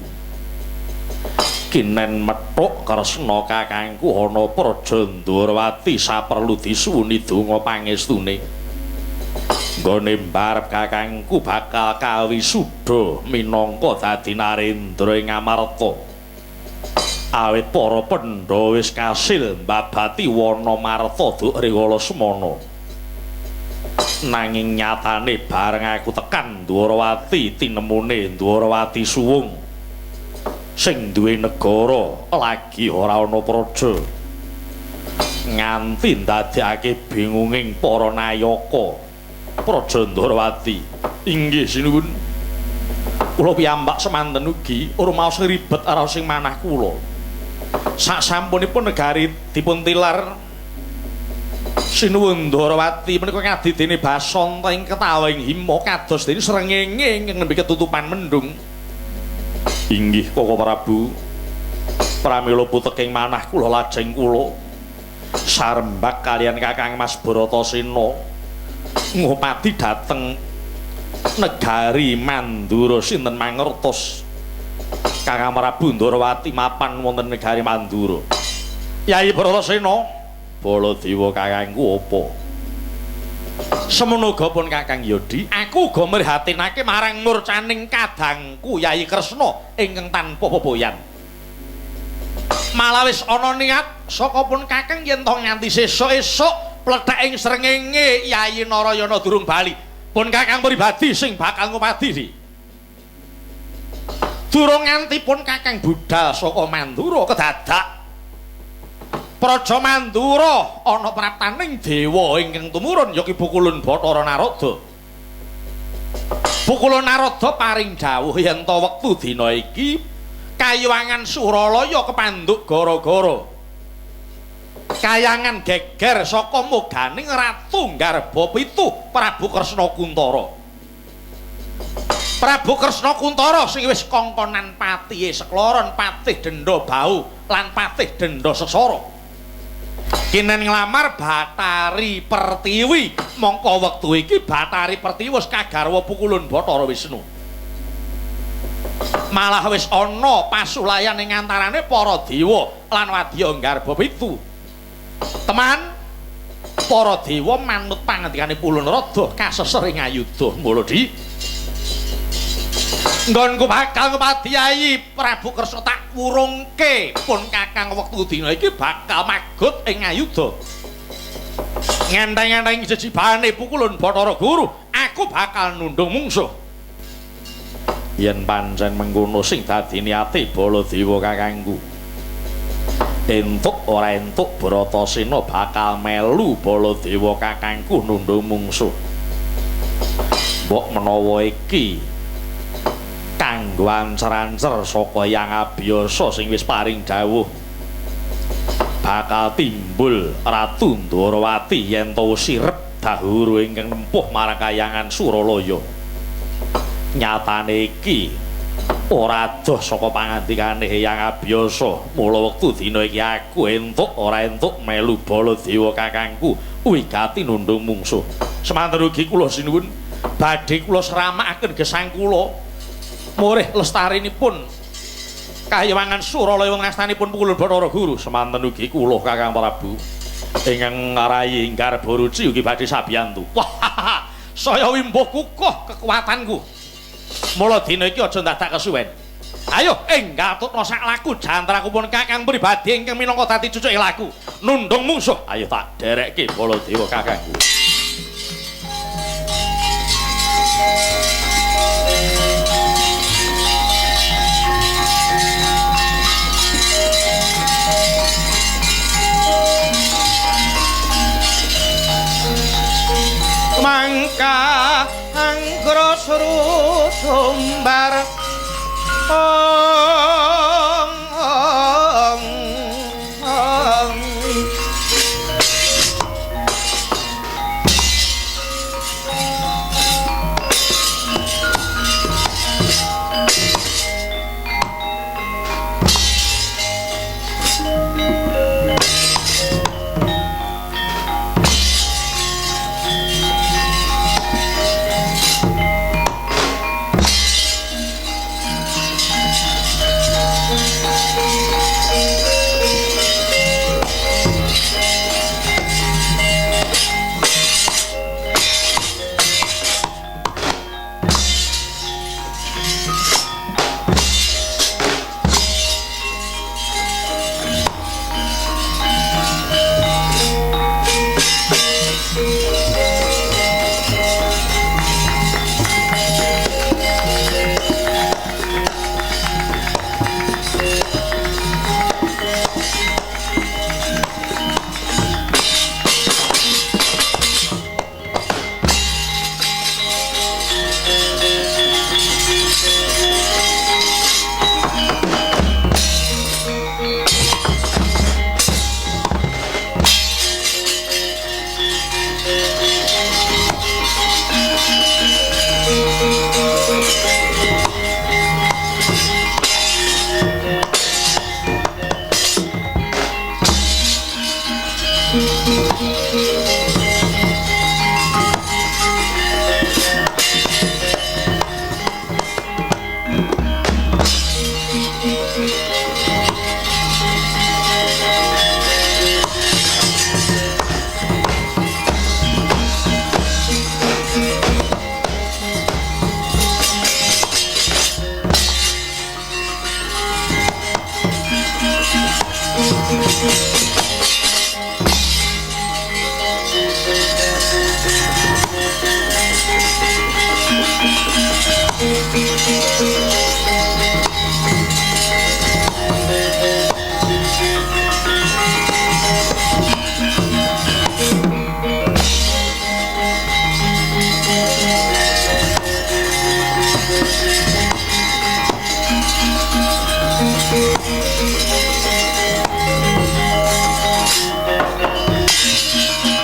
Kinen methuk kresna kakangku ana praja Ndrawati saperlu disuwuni donga pangestune. Nggone mbarep kakangku bakal kawisuda minangka dadi narendra ing Ngamarta. Awit para pendha wis kasil mbabati wana Marta duk rewala semana. Nanging nyatane bareng aku tekan Ndrawati tinemune Ndrawati suwung sing duwe negara lagi ora ana praja nganti ndadekake bingunging para nayaka praja Ndrawati. Inggih sinuwun kula piyambak semanten ugi rumaos ribet ara sing manah kula sasampunipun negari dipun tilar sinuwun Ndrawati menika ngadidene Basanta ing ketawing hima kados dene srengenge nembe ketutupan mendung Inggih Koko Prabu. Pramila puteking manah kula lajeng kula sarembak kalian Kakang Mas Bratasena ngupati dhateng negari Mandura sinten mangertos Kakang Prabu Ndarawati mapan wonten negari Mandura. Yai Bratasena, Baladewa kakangku apa? Semono uga pun Kakang Yodi, aku uga mrihatinake marang murcaning kadangku Yai Kresna ingkang tanpa beboyan. Malah wis ana niat saka pun Kakang yen to nganti sesuk-esuk plethek ing srengenge Yayi Narayana durung bali. Pun Kakang pribadi sing bakal ngupadi di. Durung nganti pun Kakang budal saka Mandura kedadak Praja Mandura ana praptaning dewa ingkang tumurun ya ki Pukulun Bathara Narada. Pukulun Narada paring dawuh yen to wektu dina iki Kayuwangan Suralaya kepanduk gara-gara kayangan geger saka moganing Ratu Garba Pitu Prabu Kresna Kuntara. Prabu Kresna Kuntara sing wis kongkonan patihe sekloron patih Denda Bau lan patih Denda Sesara. Kinen nglamar Bathari Pertiwi, mongko wektu iki Bathari Pertiwi wis kagarwa Pukulun Bathara Wisnu. Malah wis ana pasulayan ing antarane para dewa lan wadya Garba Pitu. Teman para dewa manut pangendikane Pulunrada kaseser ing ayuda. Mula di nggonku bakal ngupadi Yai Prabu Kresna tak wurungke pun Kakang wektu dina iki bakal magut ing ayuda. Ngenteng-enteng jejibane Pukulun Bathara Guru, aku bakal nundung mungsuh. Yen pancen mengkono sing dadi niate Baladewa kakangku. Entuk ora entuk Bratasena bakal melu Baladewa kakangku nundung mungsuh. Mbok menawa iki kanggo ancer-ancer saka Yang Abiyasa sing wis paring dawuh bakal timbul Ratu Ndarawati yen to sirep dahuru ingkang nempuh marang Kayangan Suralaya. Nyatane iki ora adoh saka pangandikane Hyang Abiyasa. Mula wektu dina iki aku entuk ora entuk melu Baladewa kakangku wigati nundung mungsuh. Semanten ugi kula sinuwun badhe kula sramakaken gesang kula murih lestarinipun Kayuwangan Suralaya ngastanipun Pukulun Bathara Guru. Semanten ugi kula Kakang Prabu ingkang ngarahi Garba Ruci ugi badhe sabiyantu. Wah, saya wimbuh kukuh kekuatanku. Mula dina iki aja dadak kesuwen. Ayo gatutna sak laku jantraku pun Kakang pribadi ingkang minangka dadi cucuke laku nundung mungsuh. Ayo tak derekke Baladewa kakangku. Mangka anggra seru sumbar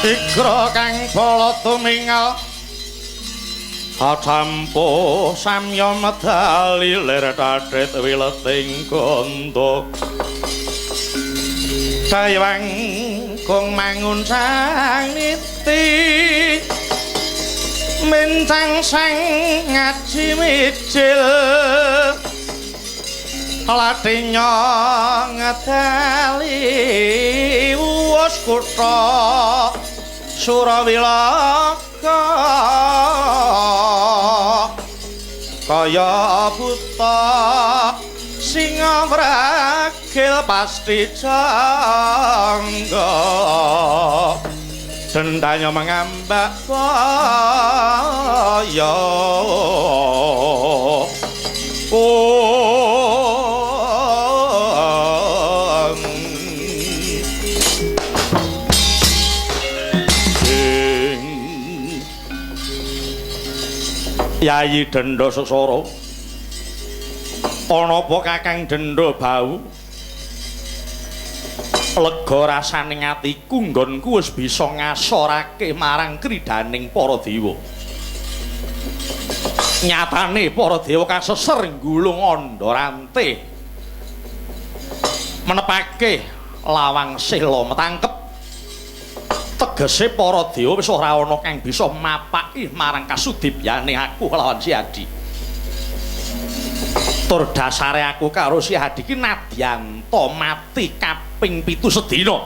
Ikra kang bala tumingal acampo samya medali lir dadhet wileting ganda dayang kong mangun sang niti mencang sang ngaji mijil latinya ngedali wus kutha Surawilaka kaya buta singa wragil pasti jangga dendanya mengambak kaya Yayi Denda Sesara ana apa Kakang Denda Bau lega rasaning atiku nggonku wis bisa ngasorake marang kridaning para dewa nyatane para dewa kaseser nggulung andha rante menepake lawang sela metangkep tegese para dewa wis ora ana kang bisa mapaki marang kasudibyane aku lawan Si Hadi. Tur dasare aku karo Si Hadi ki nadyanto mati kaping 7 sedina.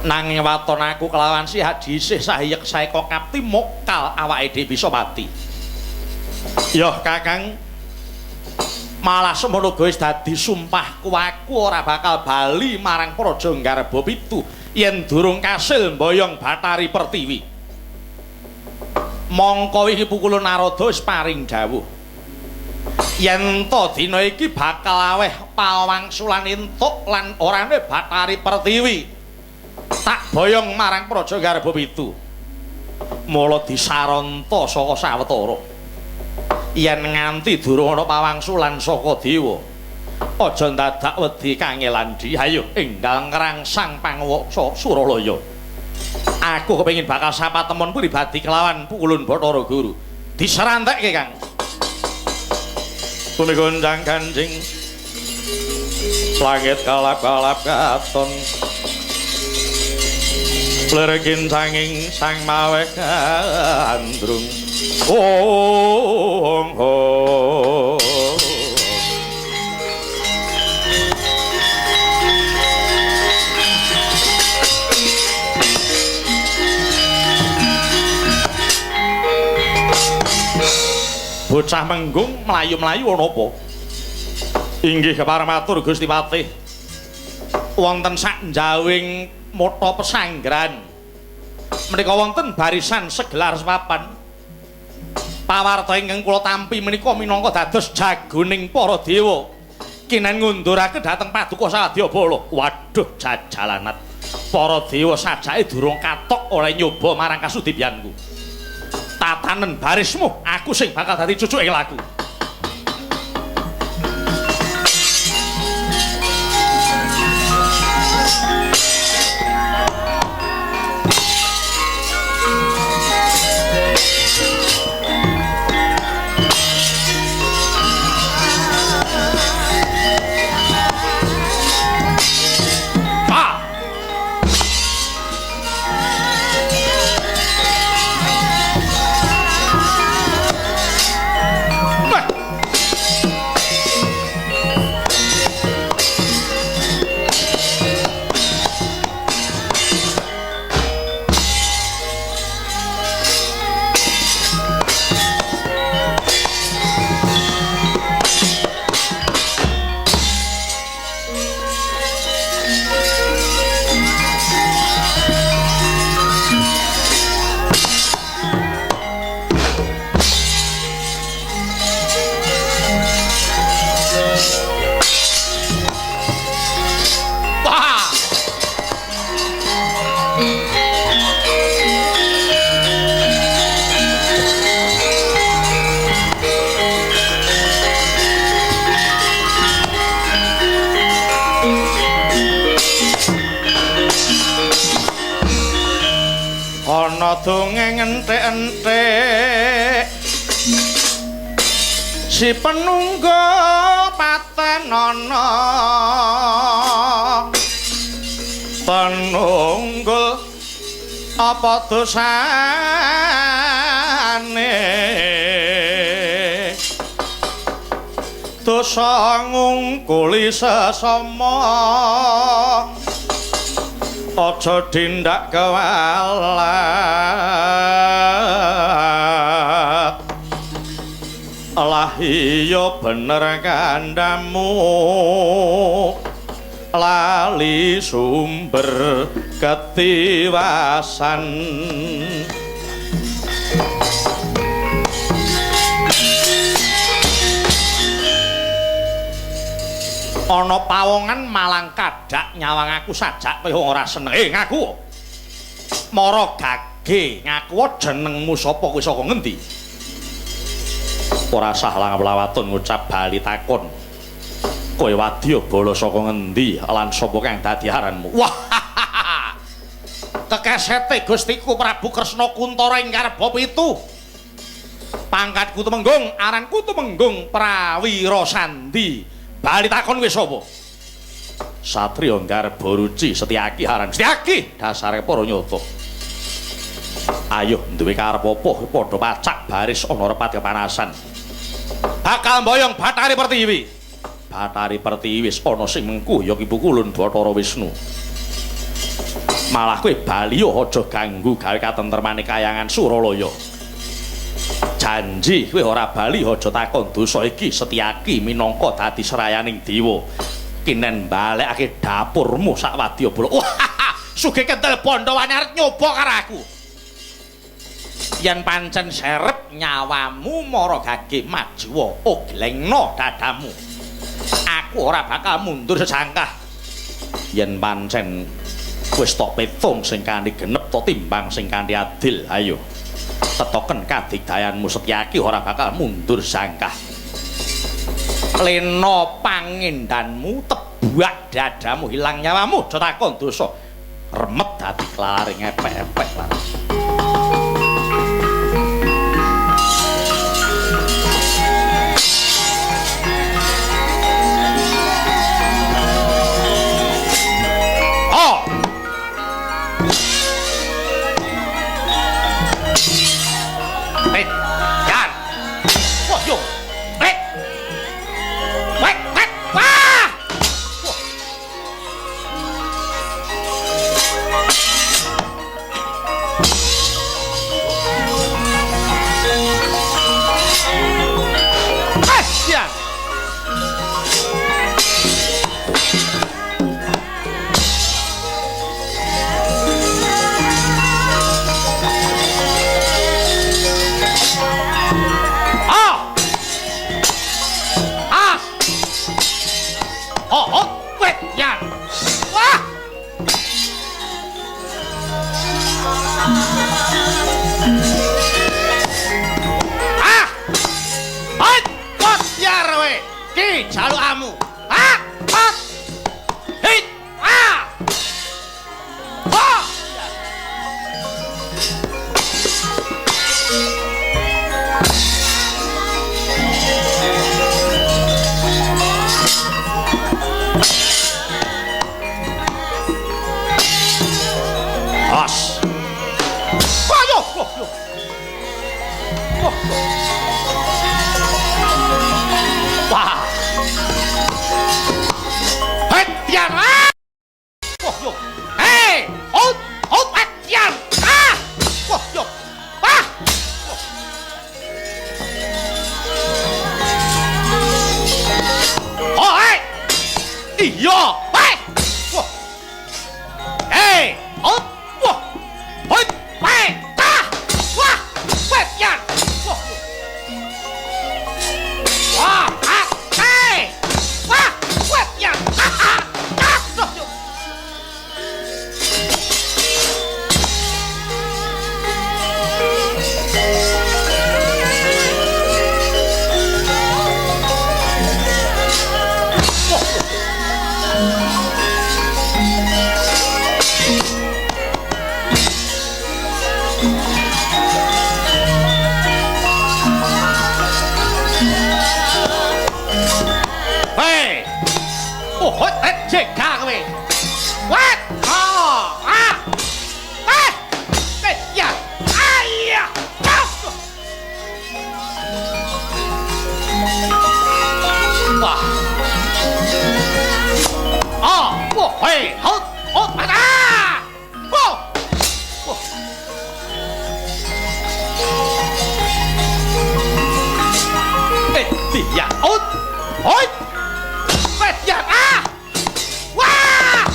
Nanging waton aku kelawan Si Hadi isih sahiyek saeka kapti mokal awake dhewe bisa mati. Yo Kakang malah semono wis dadi sumpahku aku ora bakal bali marang Praja Garba Pitu yen durung kasil mboyong Bathari Pertiwi. Mongko iki Pukulun Narada wis paring dawuh. Yen to dina iki bakal aweh pawangsulan entuk lan orane Bathari Pertiwi. Tak boyong marang Praja Garba Pitu. Mula disaranta saka sawetara. Yen nganti durung ana pawangsulan saka dewa, aja dadak wedi kangelan di. Hayo enggal ngrangsang pangwaksa Suralaya. Aku kepengin bakal sapa temon pribadi kelawan Pukulun Bathara Guru. Diserantekke Kang. Bumi gonjang ganjing. Langit kalap-kalap katon. Lerekin sanging sang maweh gandrung. Oh, oh. Bocah Menggung mlayu-mlayu ana apa? Inggih keparamatur Gusti Patih. Wonten sak njawing mata pesanggrahan. Menika wonten barisan segelar sepapan. Pawarta ingkang kula tampi menika minangka dados jagoning para dewa. Kinen ngundurake dhateng Paduka Sawadyabala. Waduh jajalanat. Para dewa sajake durung katok oleh nyoba marang kasudibyanku. Tatanen barismu aku sing bakal dadi cucuke laku. ana dongeng enthek-enthek si penunggu paten ana penunggul apa dosane dosa ngungkuli sesama aja tindak kewalat lah iya bener kandamu lali sumber ketiwasan ana pawongan malang kadak nyawang aku sajak kowe ora seneng ngaku mara gage ngaku jenengmu sapa kowe saka ngendi ora sah lawatun ngucap bali takon kowe wadya bala saka ngendi lan sapa kang dadi aranmu wah kekesete Gustiku Prabu Kresna Kuntara ing Karba Pitu pangkatku Tumenggung aranku Tumenggung Prawira Sandi bali takon kowe sapa Satriya Garba Ruci Setyaki aran Setyaki dasare para nyata ayo duwe karep apa padha pacak baris ana repat kepanasan bakal mboyong Bathari Pertiwi Bathari Pertiwi wis ana sing mengku ya Ki Pukulun Bathara Wisnu malah kowe bali aja ganggu gawe katentramane kayangan Suralaya janji kowe ora bali aja takon dosa iki Setyaki minangka dadi serayaning dewa kinen balekake dapurmu sak wadyabala wah sugih kentel Pandhawane arep nyoba karo aku yen pancen serep nyawamu mara gage majiwa oglengno dadamu aku ora bakal mundur sejangkah yen pancen wis tok petung sing kanthi genep to timbang sing kanthi adil ayo tetoken kadigdayanmu Setyaki ora bakal mundur sangkah lena pangendanmu tebak dadamu hilang nyawamu aja takon dosa remet dadi klalaring epek-epek laras Jega kowe. Wat? Oh, ah. Ya. Ayah. Wah. Oh, wah, hei, hot, mana? Oh. Dia, hot, hot. Ya, ah. Wah.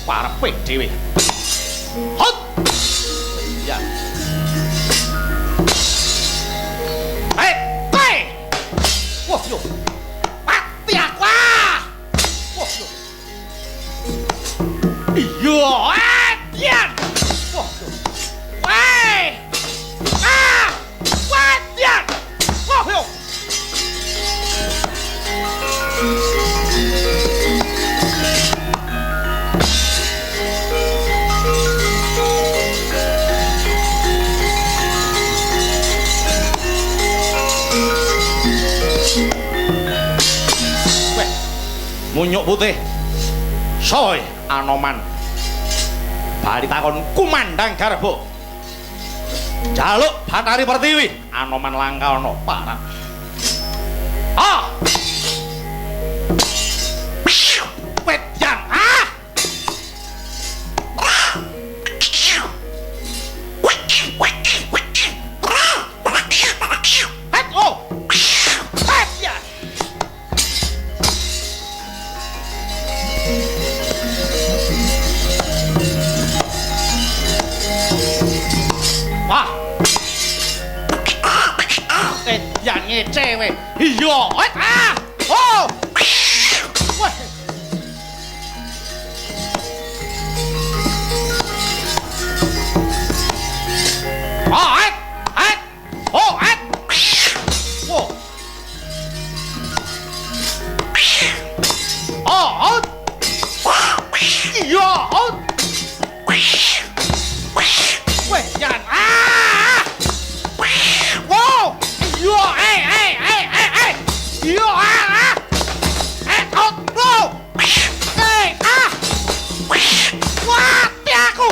Parepe dhewe. Hot. Ya. Kowe. Wah, yo. Mati aku. Wah, yo. Iya, adian. Wah, yo. Weh. Ah! Wadian. Wah, yo. Munyuk putih soy Anoman bali takon kumandang garbo jaluk Bathari Pertiwi Anoman langkawana parang ah wedang ah wah yang cewek iya ah oh wah oh oh whoa oh iya weh jangan ah wow yo yo out bro mati aku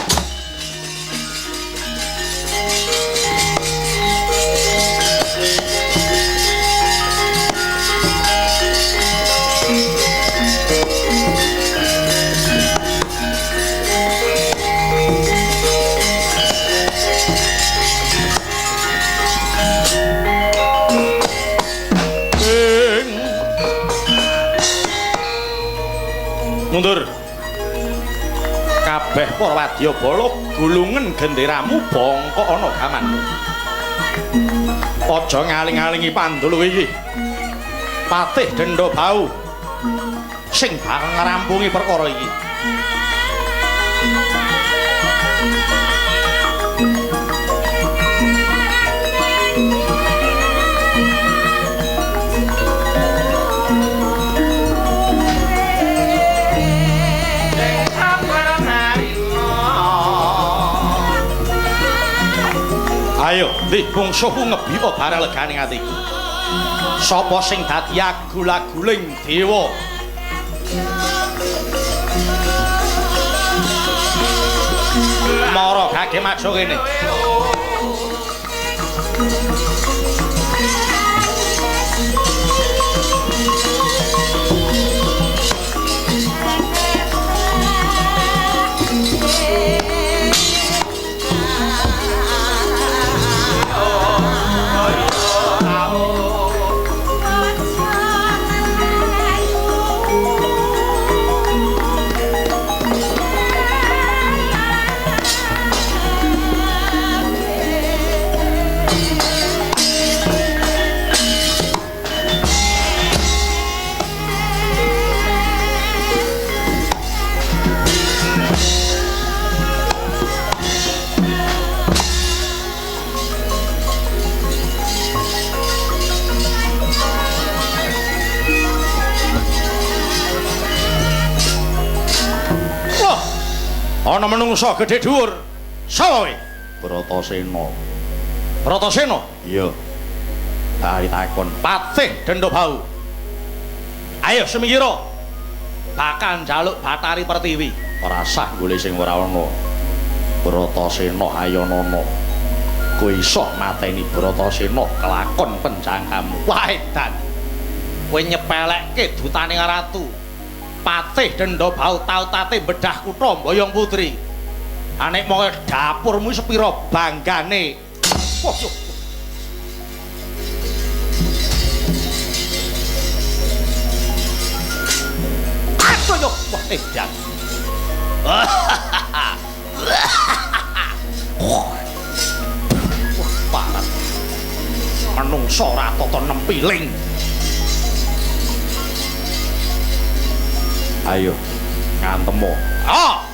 mundur kabeh para wadyabala gulungen genderamu bongkok ana gamanmu aja ngaling-alingi Pandulu iki Patih Denda Bau sing bakal ngrampungi perkara iki ayo ndi bungsuku ngebiwa barang legane atiku sapa sing dadi agul-aguling dewa mara gage maju kene Ana menungsa gedhe dhuwur. Sapa kowe? Bratasena. Bratasena? Iya. Tak takon. Patih Dendobau. Ayo semikira. Bakal njaluk Batari Pertiwi. Ora sah golek sing ora ana. Bratasena Ayanana. Kowe iso mateni Bratasena kelakon penjangkamu. Wah edan. Kowe nyepelekke dutane ratu. Patih Dendobau tau tate bedah kutha Boyong Putri. Anek mau dapurmu sepira banggane. Wah, aduh yo, wah edan. Wah, parah. Manungsa ora tata nempiling. Ayo, ngantemo. Ah!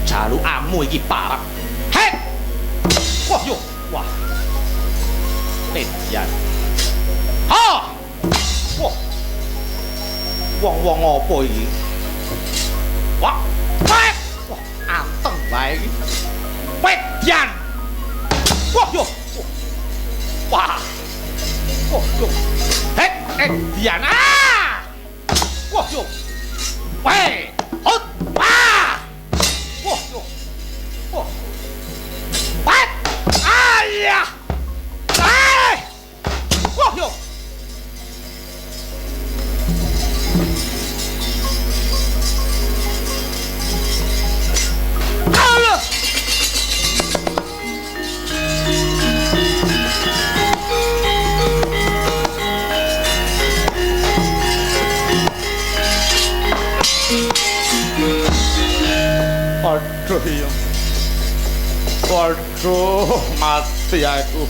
Jalukamu iki parah. Hei! Wah yo, wah. Edan. Ha! Wah. Wong-wong apa iki? Wah. Wah, anteng bae iki. Wedyan. Wah yo. Wah. Wah yo. Dian. Ah! Wah yo. Weh. Hot. Wah. Wah yo. Wah. Wat. Ayah. Ay. Wah yo. Aduh iya. Waduh, mati aku.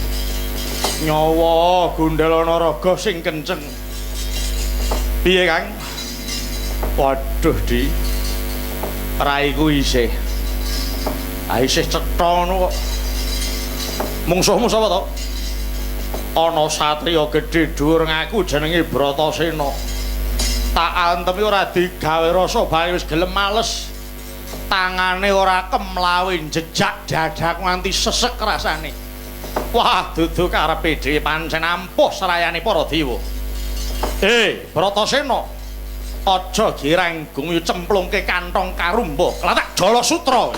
Nyawa Gundalana raga sing kenceng. Piye, Kang? Waduh, Di. Raiku isih. Isih cetha ngono kok. Mungsuhmu sapa to? Ana satriya gedhe dhuwur ngaku jenenge Bratasena. Tak antemi ora digawe rasa bae wis gelem males. Tangane ora kemlawe jejak dadaku nganti sesek rasane. Wah, dudu karepe dhewe pancen ampuh serayane para dewa. Bratasena, aja girang gungyu cemplungke kantong karumba, klatak Jala Sutra.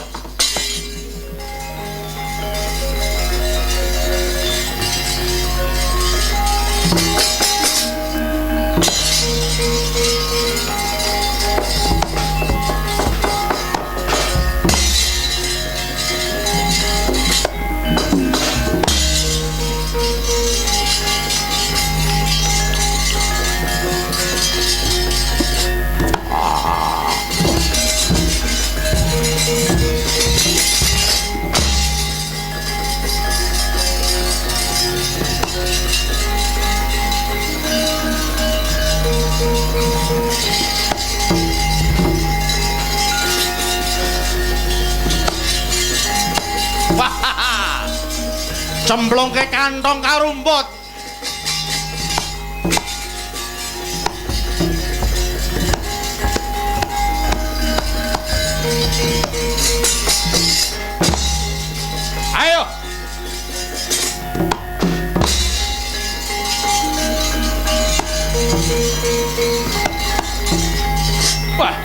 Cemplungke kantong karumput. Ayo. Wah.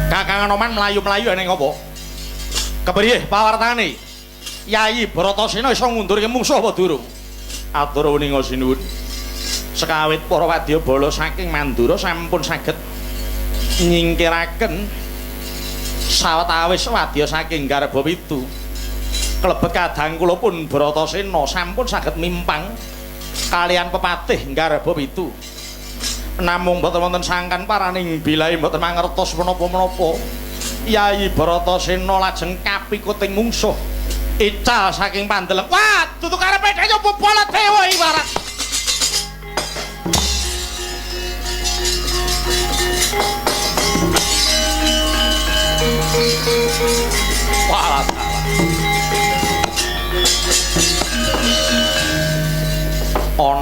Kakang Anoman mlayu-mlayu ning apa? Kepriye pawartane? Yayi Bratasena iso ngundurke mungsuh apa durung? Atur uninga sinuwun. Sekawit para wadyabala saking Mandura sampun saged nyingkiraken sawetawis wadya saking Garbawitu. Klebet kadang kula pun Bratasena sampun saged mimpang kalian pepatih Garbawitu. Namung boten wonten sangkan paraning bilahe boten mangertos menapa-menapa. Yayi Bratasena lajeng kapikuting mungsuh ical saking Pandeleng. Wah, dudu karepe dhewe bala dewa ibarat. Wah, salah.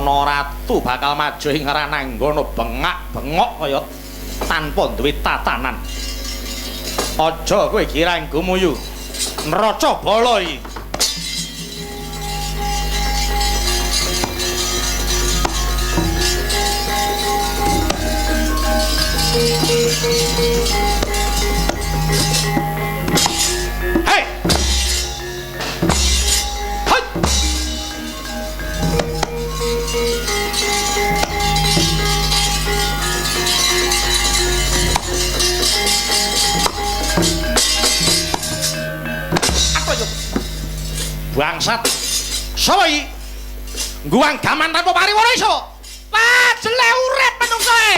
ana ratu bakal maju ing rananggana bengak-bengok kaya tanpa duwe tatanan. Aja kowe kirang gumuyu. Neraca bala iki. Hei! Hei! Apa itu? Bangsat. Sapa iki? Guang gaman tanpa pariwana iso. Pajele urip menungsoe.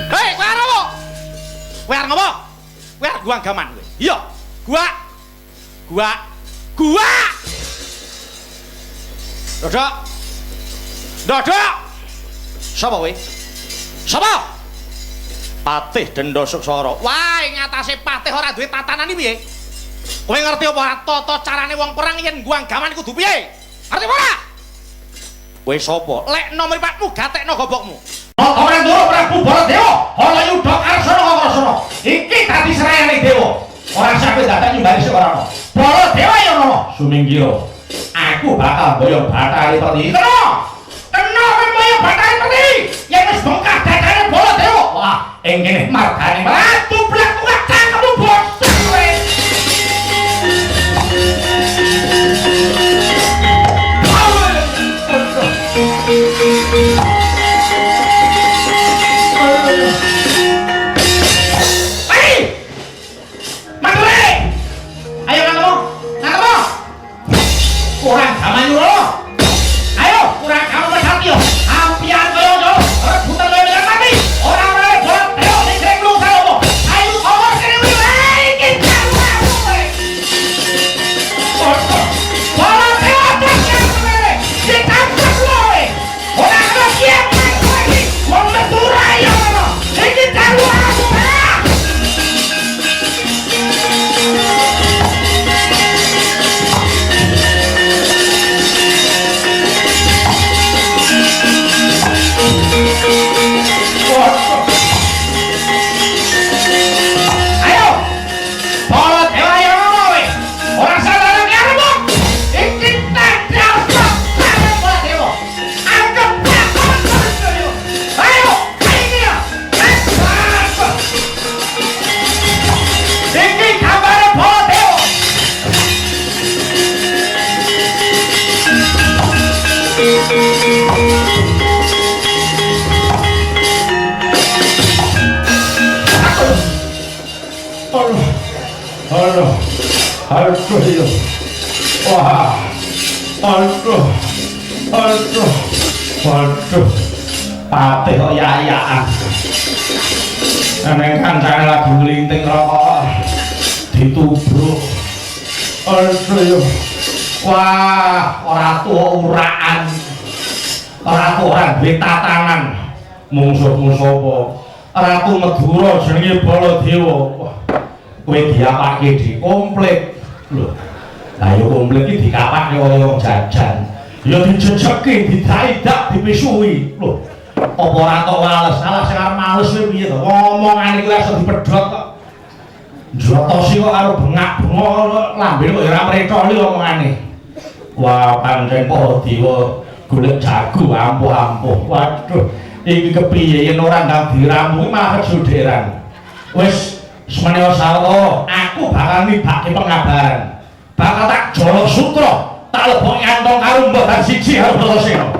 Hei, kowe arep apa? Kowe arep ngopo? Kowe arep guang gaman kowe. Iya, gua. Dodok. Sapa kowe? Sapa? Patih Denda Suksara. Wah, ngatasé patih ora duwe tatanan iki piye? Kowe ngerti apa ora tata carane wong perang yen guang gaman kudu piye? Ngerti apa ora? Kowe sapa? Lekno mripatmu gatekno gobokmu. Ora ndoro Prabu Baladewa, ana Yudha Karsana Karsana. Iki dadi serayane dewa. Ora sampe dadak nyumbari sing ora ono. Baladewa ya ono. Suminggira. Aku bakal boyo Bathari Pati. Kena boyo Bathari Pati. Yen wis bongkar dadane Baladewa. Wah, ing kene margane ratu blak kuat cangkemmu bocah kowe. Kurang sama nyuruh lo. Ayo, kurang kamu bersatio. Ampian kaya yo, rebutan lo dengan mati. Orang-orang bolak teo di sering lu salomo. Ayo omor kene wih, kita lu. Bolak teo atas yang kemere. Kita atas lo weh. Orang lo siap lagi. Wong metura ya lo. Kita lu aku. Aduh, iya. Wah. Aduh. Patih kok ya-yaan. Neng kancane lagi nglinting rokok. Ditubruk. Aduh, iya. Wah, ora tuwa uraan. Ora tuwa duwe tatanan. Mungsuh-mungsuh apa? Ratu Madura jenenge Baladewa. Kowe diapake di komplit. Lho. Lah yo komplit iki dikapake kaya wong jajan. Ya dijejeki, didaidak, dipisuhi. Lho. Apa ora tok wales? Salah sing arep males kowe piye to? Ngomongane iki iso dipedhot kok. Jotosi kok karo bengak-bengok lambene kok ora mretoli omongane. Wah, pancen Baladewa golek jago ampuh-ampuh. Waduh, iki kepiye yen ora ndang dirampung malah kejuderan. Wis Semenyo sawo, aku bakal nibake pengabaran. Bakal tak jolok sutra, tak lebok nyantong karo mbok dan siji karo Bratasena.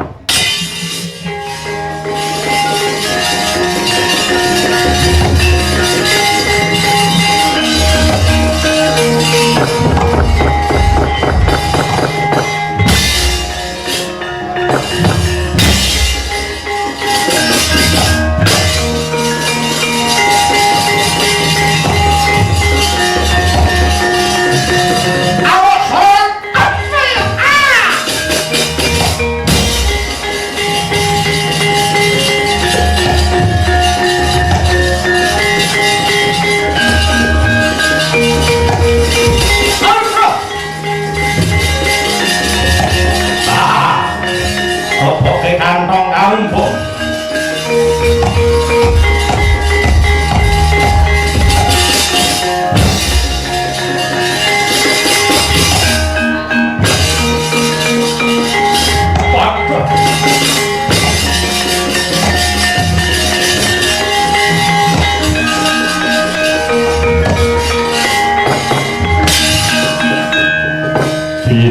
leboke kantong kaumpuk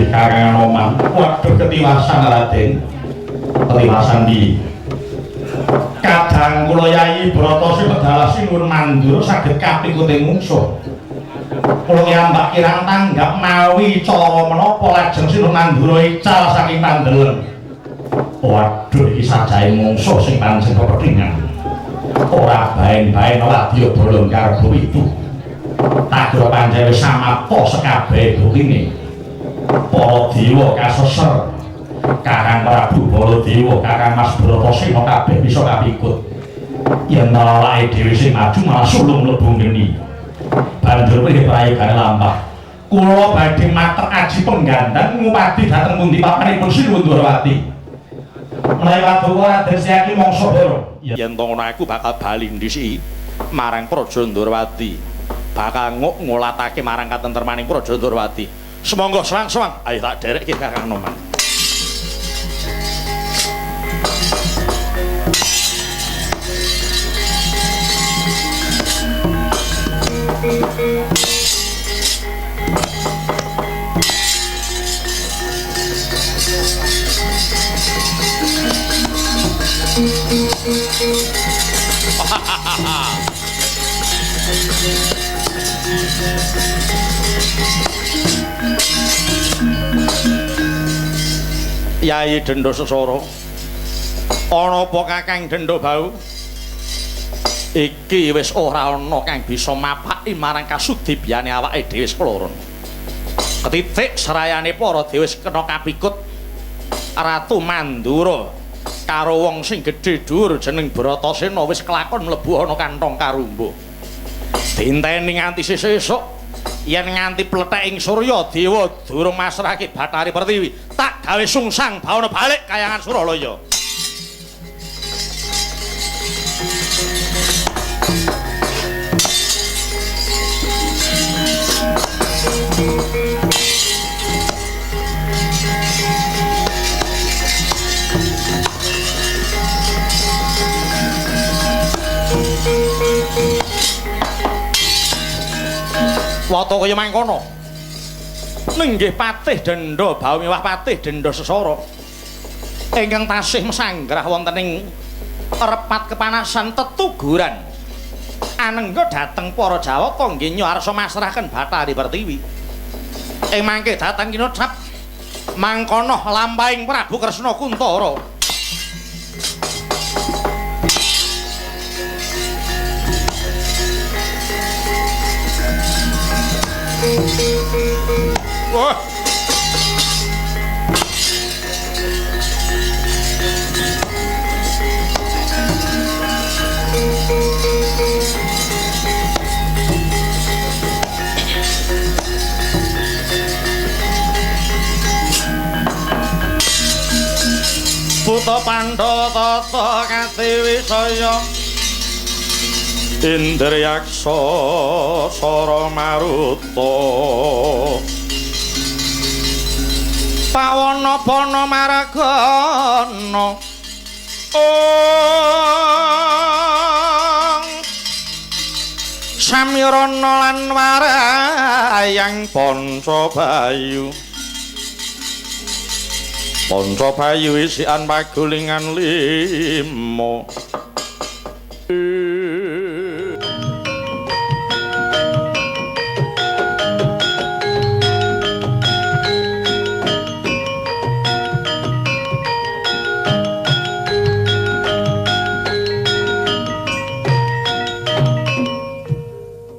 Kakang Roman, waduh ketiwasan Raden. Ketiwasan di kadang kula Yai Brata Sibadalah Sinuwun Mandura saged kapikuting mungsuh. Kula nyambak kirang tanggap mawi cara menapa lajeng Sinuwun Mandura ical saking Pandheleng. Waduh iki sajahe mungsuh sing pancen kepedhingan. Ora baen-baen wadya bolong karo itu. Tak kira pancen wis samapta sekabehe buktine. Para dewa kaseser Kakang Prabu Baladewa Kakang Mas Bratasena kabeh bisa kapikut yen awake dhewe sing maju malah sulung mlebu ngene banjur prayogane lampah kula badhe mater aji penggandhan ngupadi dhateng pundi papanipun Sinuwun Dwarawati menawi Paduka Raden Setyaki mangsa bara yen to ngono aku bakal bali ndisi marang Praja Ndrawati bakal ngolatake marang katentremaning Praja Ndrawati. Semonggo sewang-sewang, ayo tak derek Kakang Noman. Yai Dendha Sesara. Ana apa Kakang Dendha Bau? Iki wis ora ana kang bisa mapaki marang kasudibiyane awake dhewe sekloron. Ketitik serayane para dewa wis kena kapikut Ratu Mandura karo wong sing gedhe dhuwur jeneng Bratasena wis kelakon mlebu ana kantong karumbuh. Dinteni nganti sesuk yen nganti pletheking Surya dewa durung masrahake Bathari Pertiwi tak gawe sungsang bawana balik kayangan Suralaya. Wata kaya mangkono. Nenggih Patih Dendha Bau miwah Patih Dendha Sesara ingkang tasih mesanggrah wonten ing repat kepanasan tetuguran anengga dhateng para Jawata nggih nyuarsa masrahaken Bathari Pertiwi. Ing mangke dhateng kinocap mangkono lampahing Prabu Kresna Kuntara. Wah. Putra Pandhawa tata katiwisaya Indriyaksa Sara Maruta Pawana Bana Maragana Samirana lan Warayang Pancabayu Pancabayu isian pagulingan 5